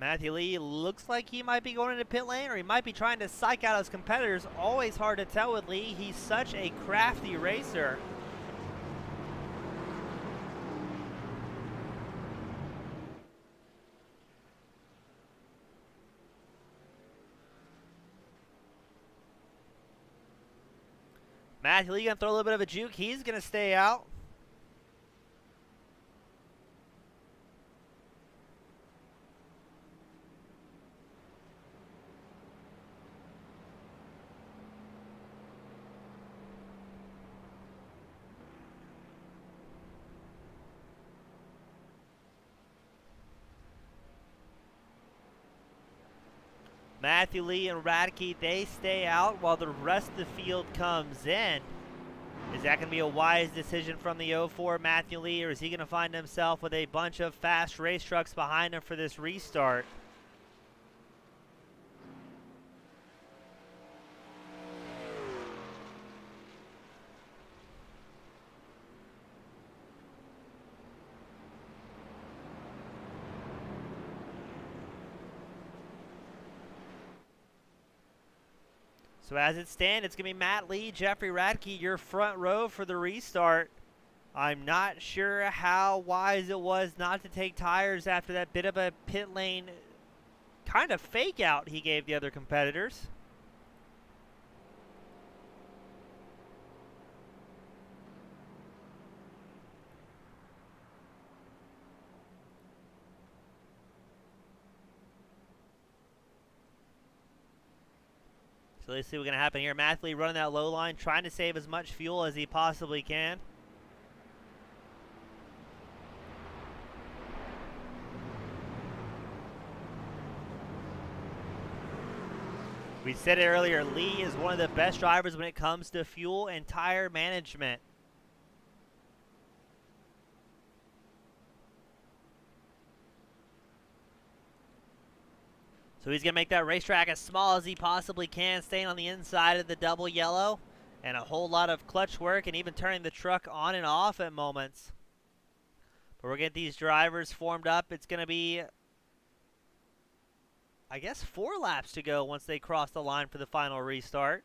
Matthew Lee looks like he might be going into pit lane, or he might be trying to psych out his competitors. Always hard to tell with Lee. He's such a crafty racer. Matthew Lee going to throw a little bit of a juke. He's going to stay out. Matthew Lee and Radke, they stay out while the rest of the field comes in. Is that going to be a wise decision from the 04 Matthew Lee, or is he going to find himself with a bunch of fast race trucks behind him for this restart? So as it stands, it's going to be Matt Lee, Jeffrey Radke, your front row for the restart. I'm not sure how wise it was not to take tires after that bit of a pit lane kind of fake out he gave the other competitors. So let's see what's going to happen here. Matthew Lee running that low line, trying to save as much fuel as he possibly can. We said it earlier, Lee is one of the best drivers when it comes to fuel and tire management. So he's going to make that racetrack as small as he possibly can, staying on the inside of the double yellow. And a whole lot of clutch work and even turning the truck on and off at moments. But we're getting these drivers formed up. It's going to be, I guess, 4 laps to go once they cross the line for the final restart.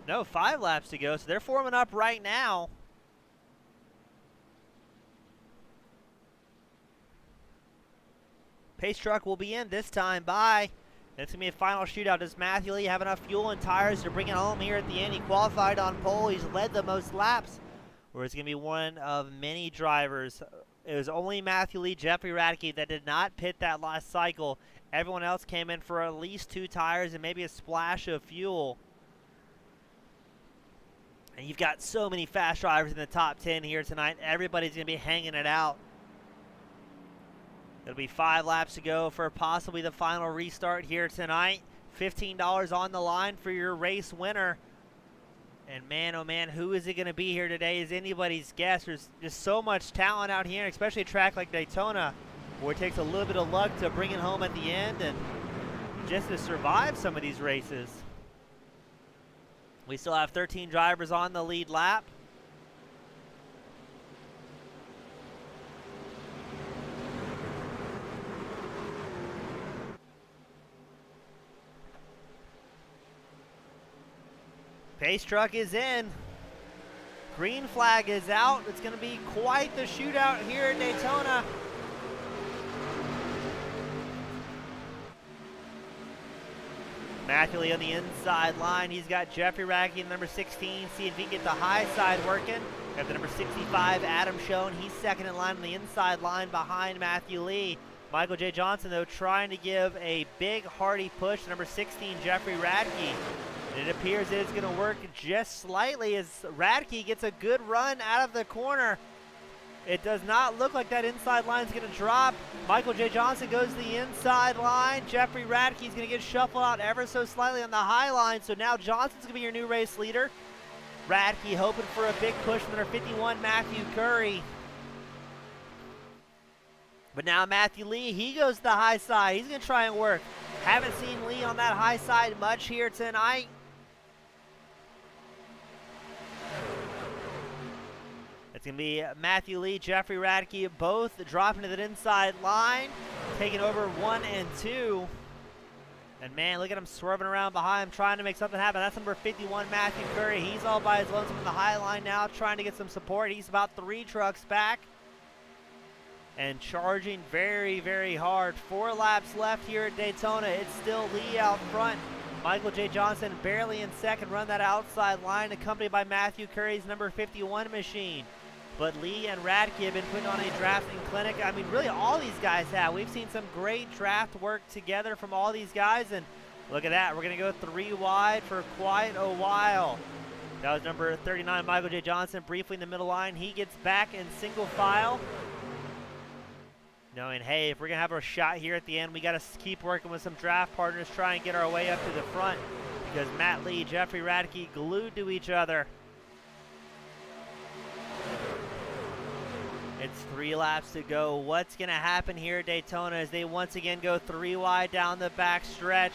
No, 5 laps to go, so they're forming up right now. Pace truck will be in this time by. It's going to be a final shootout. Does Matthew Lee have enough fuel and tires to bring it home here at the end? He qualified on pole. He's led the most laps. Or it's going to be one of many drivers. It was only Matthew Lee, Jeffrey Radke that did not pit that last cycle. Everyone else came in for at least 2 tires and maybe a splash of fuel. And you've got so many fast drivers in the top 10 here tonight. Everybody's going to be hanging it out. It'll be 5 laps to go for possibly the final restart here tonight. $15 on the line for your race winner. And man, oh man, who is it going to be here today is anybody's guess. There's just so much talent out here, especially a track like Daytona, where it takes a little bit of luck to bring it home at the end and just to survive some of these races. We still have 13 drivers on the lead lap. Pace truck is in. Green flag is out. It's going to be quite the shootout here at Daytona. Matthew Lee on the inside line. He's got Jeffrey Radke in number 16. See if he can get the high side working. Got the number 65, Adam Schoen. He's second in line on the inside line behind Matthew Lee. Michael J. Johnson, though, trying to give a big, hearty push to number 16, Jeffrey Radke. And it appears that it's going to work just slightly as Radke gets a good run out of the corner. It does not look like that inside line is going to drop. Michael J. Johnson goes to the inside line. Jeffrey Radke is going to get shuffled out ever so slightly on the high line. So now Johnson's going to be your new race leader. Radke hoping for a big push from number 51, Matthew Curry. But now Matthew Lee, he goes to the high side. He's going to try and work. Haven't seen Lee on that high side much here tonight. It's going to be Matthew Lee, Jeffrey Radke, both dropping to that inside line, taking over 1 and 2. And man, look at him swerving around behind him, trying to make something happen. That's number 51, Matthew Curry. He's all by his lonesome on the high line now, trying to get some support. He's about 3 trucks back and charging very, very hard. 4 laps left here at Daytona. It's still Lee out front. Michael J. Johnson barely in second, run that outside line, accompanied by Matthew Curry's number 51 machine. But Lee and Radke have been putting on a drafting clinic. I mean, really all these guys have. We've seen some great draft work together from all these guys, and look at that. We're going to go 3 wide for quite a while. That was number 39, Michael J. Johnson, briefly in the middle line. He gets back in single file, knowing, hey, if we're going to have a shot here at the end, we got to keep working with some draft partners, try and get our way up to the front, because Matt Lee, Jeffrey Radke glued to each other. It's 3 laps to go. What's going to happen here at Daytona as they once again go 3 wide down the back stretch?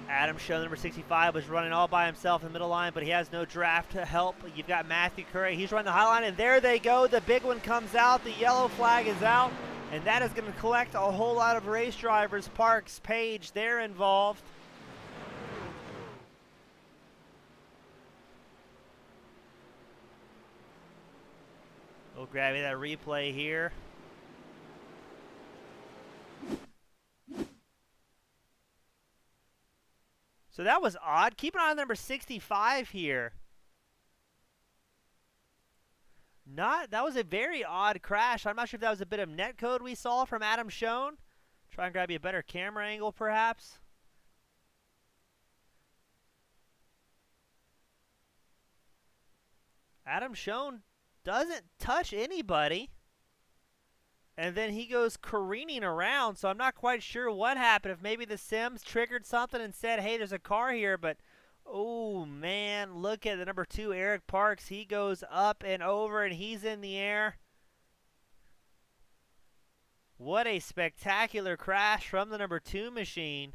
Adam Schoen, number 65, was running all by himself in the middle line, but he has no draft to help. You've got Matthew Curry. He's running the high line, and there they go. The big one comes out. The yellow flag is out, and that is going to collect a whole lot of race drivers. Parks, Page, they're involved. We'll grab you that replay here. So that was odd. Keep an eye on number 65 here. That was a very odd crash. I'm not sure if that was a bit of net code we saw from Adam Schoen. Try and grab you a better camera angle, perhaps. Adam Schoen doesn't touch anybody, and then he goes careening around, so I'm not quite sure what happened. If maybe the Sims triggered something and said, hey, there's a car here, but oh man, look at the number 2, Eric Parks. He goes up and over, and he's in the air. What a spectacular crash from the number 2 machine.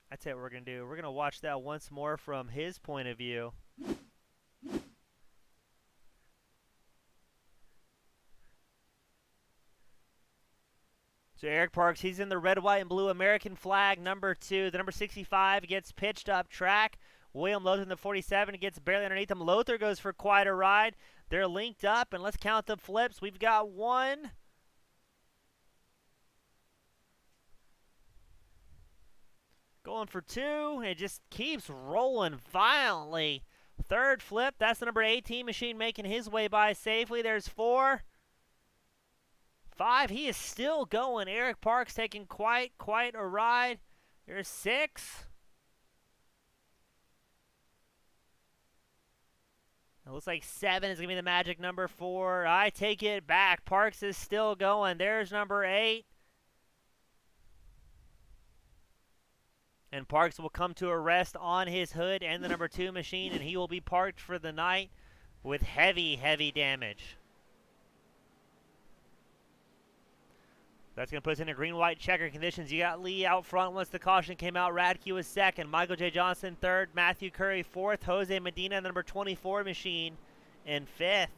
That's what we're going to do. We're going to watch that once more from his point of view. So So Eric Parks, he's in the red, white, and blue American flag, number 2. The number 65 gets pitched up track. William Lothar in the 47 gets barely underneath him. Lothar goes for quite a ride. They're linked up, and let's count the flips. We've got 1. Going for 2. It just keeps rolling violently. Third flip, that's the number 18 machine making his way by safely. There's 4. 5, he is still going. Eric Parks taking quite a ride. There's 6. It looks like 7 is going to be the magic number 4. I take it back. Parks is still going. There's number 8. And Parks will come to a rest on his hood and the number 2 machine, and he will be parked for the night with heavy damage. That's going to put us into green-white checker conditions. You got Lee out front once the caution came out. Radke was second. Michael J. Johnson third. Matthew Curry fourth. Jose Medina, the number 24 machine, in fifth.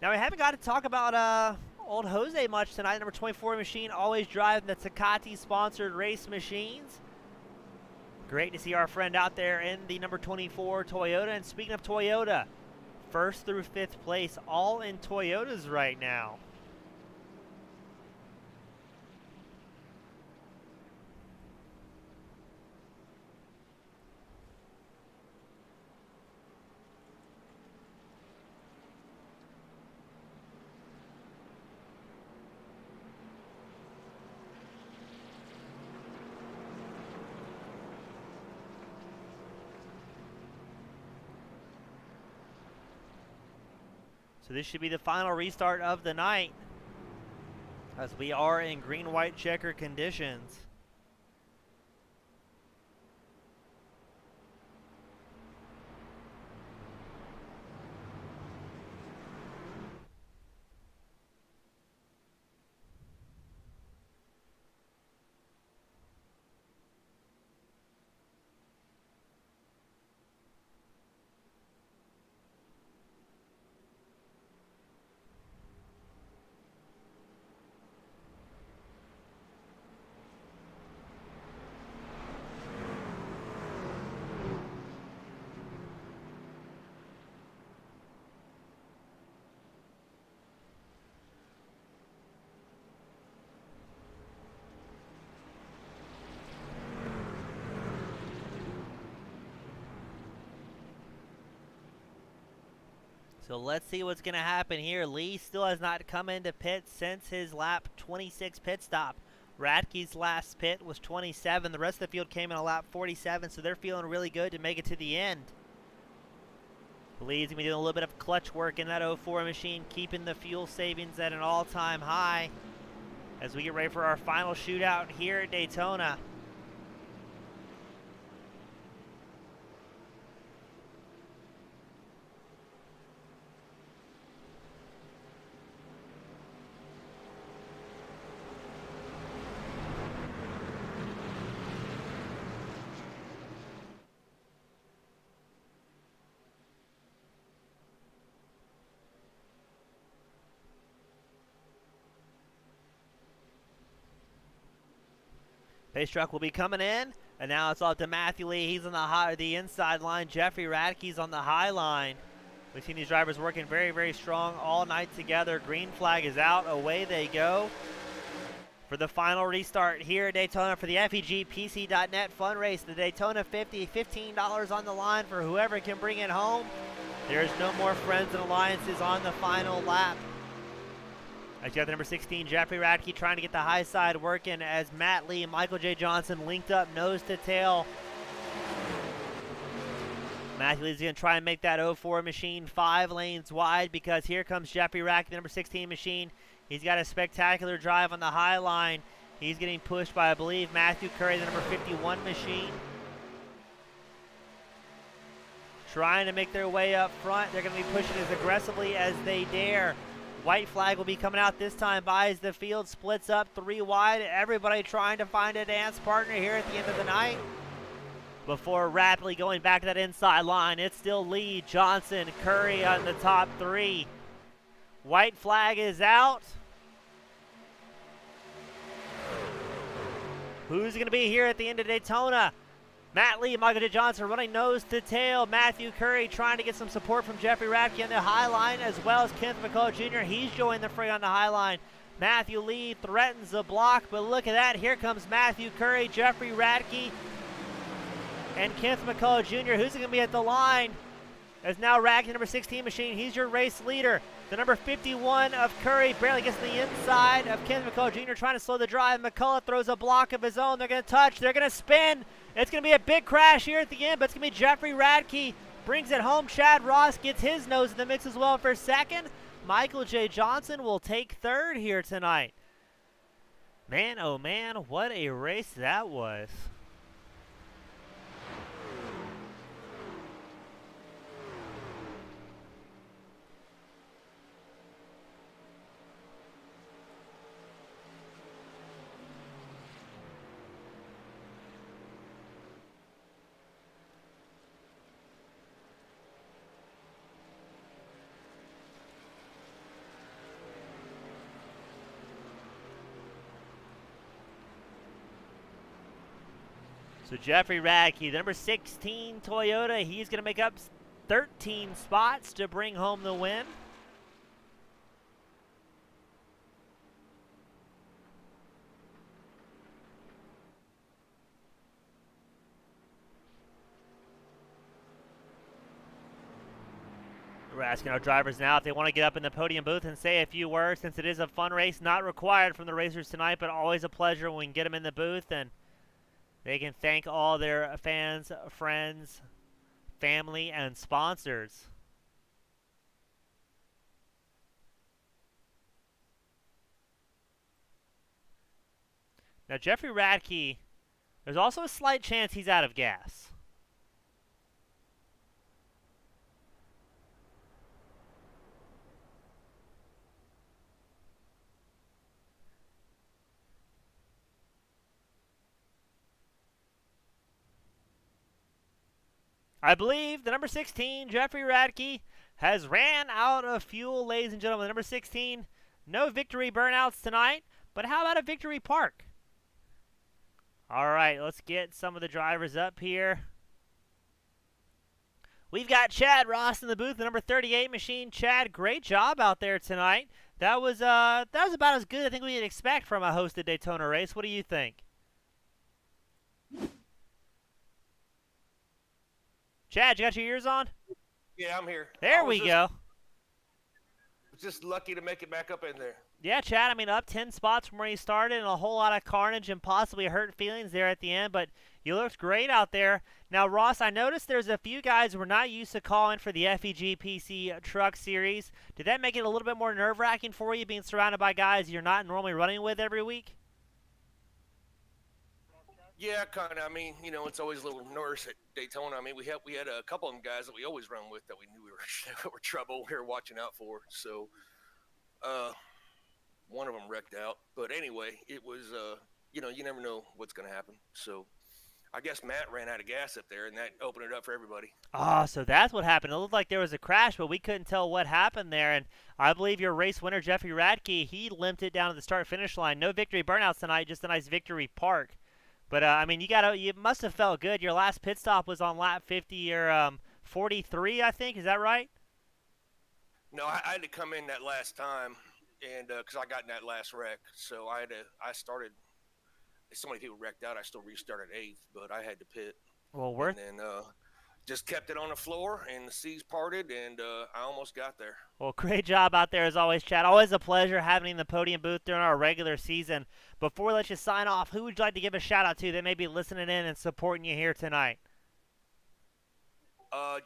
Now, we haven't got to talk about old Jose much tonight. Number 24 machine, always driving the Tecate-sponsored race machines. Great to see our friend out there in the number 24 Toyota. And speaking of Toyota, 1st through 5th place, all in Toyotas right now. So this should be the final restart of the night, as we are in green-white checker conditions. So let's see what's going to happen here. Lee still has not come into pit since his lap 26 pit stop. Radke's last pit was 27. The rest of the field came in a lap 47, so they're feeling really good to make it to the end. Lee's going to be doing a little bit of clutch work in that 04 machine, keeping the fuel savings at an all-time high as we get ready for our final shootout here at Daytona. Pace truck will be coming in, and now it's off to Matthew Lee. He's on the inside line. Jeffrey Radke's on the high line. We've seen these drivers working very strong all night together. Green flag is out. Away they go for the final restart here at Daytona for the FEG PC.net Fun Race. The Daytona 50, $15 on the line for whoever can bring it home. There's no more friends and alliances on the final lap. As you got the number 16, Jeffrey Radke trying to get the high side working as Matt Lee and Michael J. Johnson linked up nose to tail. Matthew Lee's going to try and make that 04 machine 5 lanes wide because here comes Jeffrey Radke, the number 16 machine. He's got a spectacular drive on the high line. He's getting pushed by, I believe, Matthew Curry, the number 51 machine. Trying to make their way up front. They're going to be pushing as aggressively as they dare. White flag will be coming out this time, buys the field, splits up 3 wide. Everybody trying to find a dance partner here at the end of the night. Before rapidly going back to that inside line, it's still Lee, Johnson, Curry on the top 3. White flag is out. Who's going to be here at the end of Daytona? Matt Lee, Michael J. Johnson running nose to tail. Matthew Curry trying to get some support from Jeffrey Radke on the high line, as well as Kenneth McCullough Jr. He's joined the fray on the high line. Matthew Lee threatens the block, but look at that. Here comes Matthew Curry, Jeffrey Radke, and Kenneth McCullough Jr. Who's going to be at the line? As now Radke, number 16 machine. He's your race leader. The number 51 of Curry barely gets to the inside of Kenneth McCullough Jr. trying to slow the drive. McCullough throws a block of his own. They're going to touch. They're going to spin. It's going to be a big crash here at the end, but it's going to be Jeffrey Radke. Brings it home. Chad Ross gets his nose in the mix as well for second. Michael J. Johnson will take third here tonight. Man, oh man, what a race that was. So Jeffrey Radke, the number 16 Toyota, he's going to make up 13 spots to bring home the win. We're asking our drivers now if they want to get up in the podium booth and say a few words, since it is a fun race, not required from the racers tonight, but always a pleasure when we can get them in the booth and they can thank all their fans, friends, family, and sponsors. Now, Jeffrey Radke, there's also a slight chance he's out of gas. I believe the number 16, Jeffrey Radke, has ran out of fuel, ladies and gentlemen. Number 16, no victory burnouts tonight, but how about a victory park? All right, let's get some of the drivers up here. We've got Chad Ross in the booth, the number 38 machine. Chad, great job out there tonight. That was about as good as I think we could expect from a hosted Daytona race. What do you think? Chad, you got your ears on? Yeah, I'm here. There we go. Just lucky to make it back up in there. Yeah, Chad, I mean, up 10 spots from where you started and a whole lot of carnage and possibly hurt feelings there at the end, but you looked great out there. Now, Ross, I noticed there's a few guys who were not used to calling for the FEG PC Truck Series. Did that make it a little bit more nerve-wracking for you, being surrounded by guys you're not normally running with every week? Yeah, kind of. I mean, you know, it's always a little nervous at Daytona. I mean, we had a couple of them guys that we always run with that we knew we were trouble. We were watching out for. So, one of them wrecked out. But anyway, it was, you know, you never know what's going to happen. So, I guess Matt ran out of gas up there, and that opened it up for everybody. Oh, so that's what happened. It looked like there was a crash, but we couldn't tell what happened there. And I believe your race winner, Jeffrey Radke, he limped it down to the start-finish line. No victory burnouts tonight, just a nice victory park. But, I mean, you must have felt good. Your last pit stop was on lap 50 or 43, I think. Is that right? No, I had to come in that last time, and because I got in that last wreck. So I started, so many people wrecked out, I still restarted 8th, but I had to pit. Well, And then just kept it on the floor, and the seas parted, and I almost got there. Well, great job out there as always, Chad. Always a pleasure having you in the podium booth during our regular season. Before we let you sign off, who would you like to give a shout-out to that may be listening in and supporting you here tonight?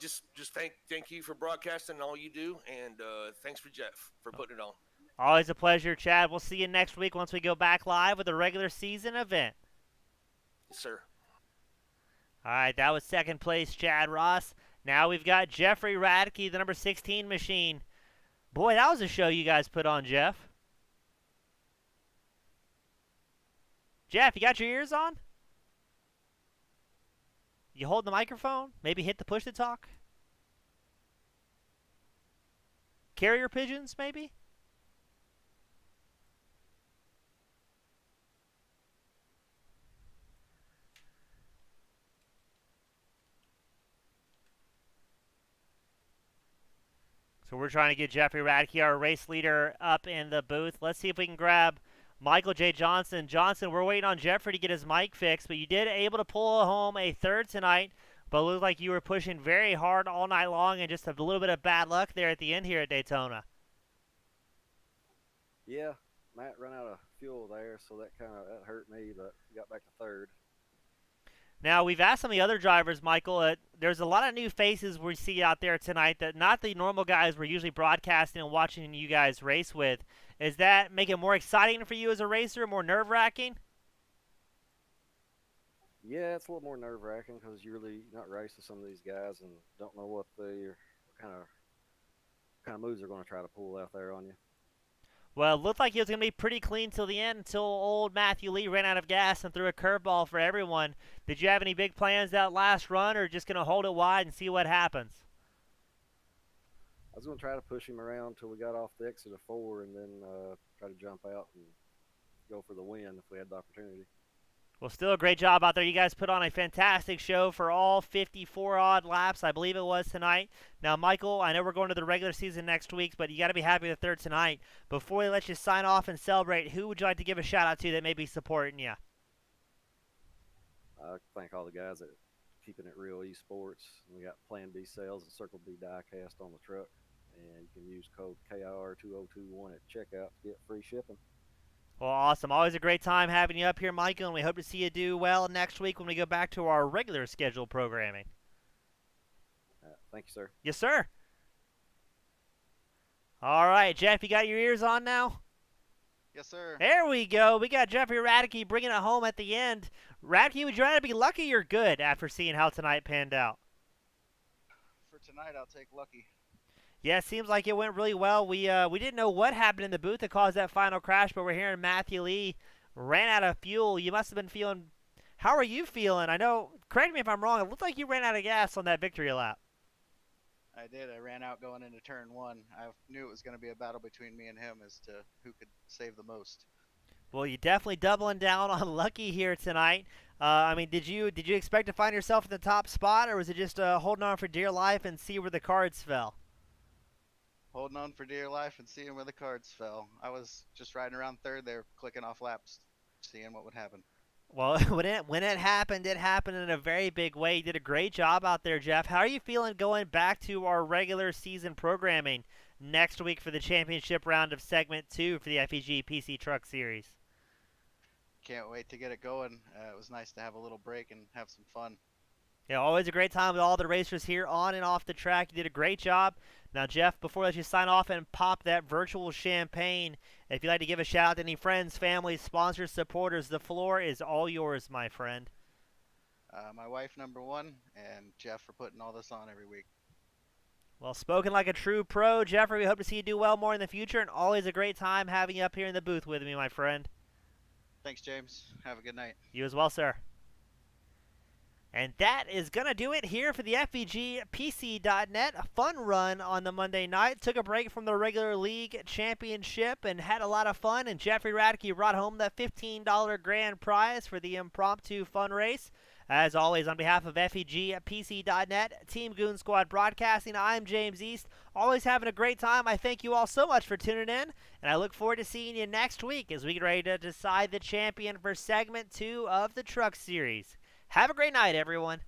Just thank you for broadcasting and all you do, and thanks for Jeff for putting it on. Always a pleasure, Chad. We'll see you next week once we go back live with a regular season event. Yes, sir. All right, that was second place, Chad Ross. Now we've got Jeffrey Radke, the number 16 machine. Boy, that was a show you guys put on, Jeff. Jeff, you got your ears on? You hold the microphone? Maybe hit the push to talk? Carrier pigeons, maybe? So we're trying to get Jeffrey Radke, our race leader, up in the booth. Let's see if we can grab Michael J. Johnson. Johnson, we're waiting on Jeffrey to get his mic fixed, but you did able to pull home a third tonight, but it looked like you were pushing very hard all night long and just a little bit of bad luck there at the end here at Daytona. Yeah, Matt ran out of fuel there, so that hurt me, but got back to third. Now, we've asked some of the other drivers, Michael. There's a lot of new faces we see out there tonight that not the normal guys we're usually broadcasting and watching you guys race with. Is that make it more exciting for you as a racer, more nerve-wracking? Yeah, it's a little more nerve-wracking because you're really not racing some of these guys and don't know what kind of moves they're going to try to pull out there on you. Well, it looked like it was going to be pretty clean till the end until old Matthew Lee ran out of gas and threw a curveball for everyone. Did you have any big plans that last run or just going to hold it wide and see what happens? I was going to try to push him around until we got off the exit of 4 and then try to jump out and go for the win if we had the opportunity. Well, still a great job out there. You guys put on a fantastic show for all 54-odd laps, I believe it was tonight. Now, Michael, I know we're going to the regular season next week, but you got to be happy with third tonight. Before we let you sign off and celebrate, who would you like to give a shout-out to that may be supporting you? I thank all the guys that keeping it real esports. We got Plan B sales and Circle B diecast on the truck, and you can use code KIR2021 at checkout to get free shipping. Well, awesome. Always a great time having you up here, Michael, and we hope to see you do well next week when we go back to our regular scheduled programming. Thank you, sir. Yes, sir. All right, Jeff, you got your ears on now? Yes, sir. There we go. We got Jeffrey Radke bringing it home at the end. Radke, would you rather be lucky or good after seeing how tonight panned out? For tonight, I'll take lucky. Yeah, it seems like it went really well. We didn't know what happened in the booth that caused that final crash, but we're hearing Matthew Lee ran out of fuel. You must have been feeling – how are you feeling? I know – correct me if I'm wrong. It looked like you ran out of gas on that victory lap. I did. I ran out going into turn 1. I knew it was going to be a battle between me and him as to who could save the most. Well, you're definitely doubling down on lucky here tonight. I mean, did you expect to find yourself in the top spot, or was it just holding on for dear life and see where the cards fell? Holding on for dear life and seeing where the cards fell. I was just riding around third there, clicking off laps, seeing what would happen. Well, when it happened in a very big way. You did a great job out there, Jeff. How are you feeling going back to our regular season programming next week for the championship round of Segment 2 for the FEG PC Truck Series? Can't wait to get it going. It was nice to have a little break and have some fun. Yeah, always a great time with all the racers here on and off the track. You did a great job. Now, Jeff, before I let you sign off and pop that virtual champagne, if you'd like to give a shout out to any friends, family, sponsors, supporters, the floor is all yours, my friend. My wife, number one, and Jeff for putting all this on every week. Well, spoken like a true pro, Jeffrey. We hope to see you do well more in the future, and always a great time having you up here in the booth with me, my friend. Thanks, James. Have a good night. You as well, sir. And that is going to do it here for the FEG PC.net. A fun run on the Monday night. Took a break from the regular league championship and had a lot of fun. And Jeffrey Radke brought home that $15 grand prize for the impromptu fun race. As always, on behalf of FEG PC.net, Team Goon Squad Broadcasting, I'm James East. Always having a great time. I thank you all so much for tuning in. And I look forward to seeing you next week as we get ready to decide the champion for Segment 2 of the Truck Series. Have a great night, everyone.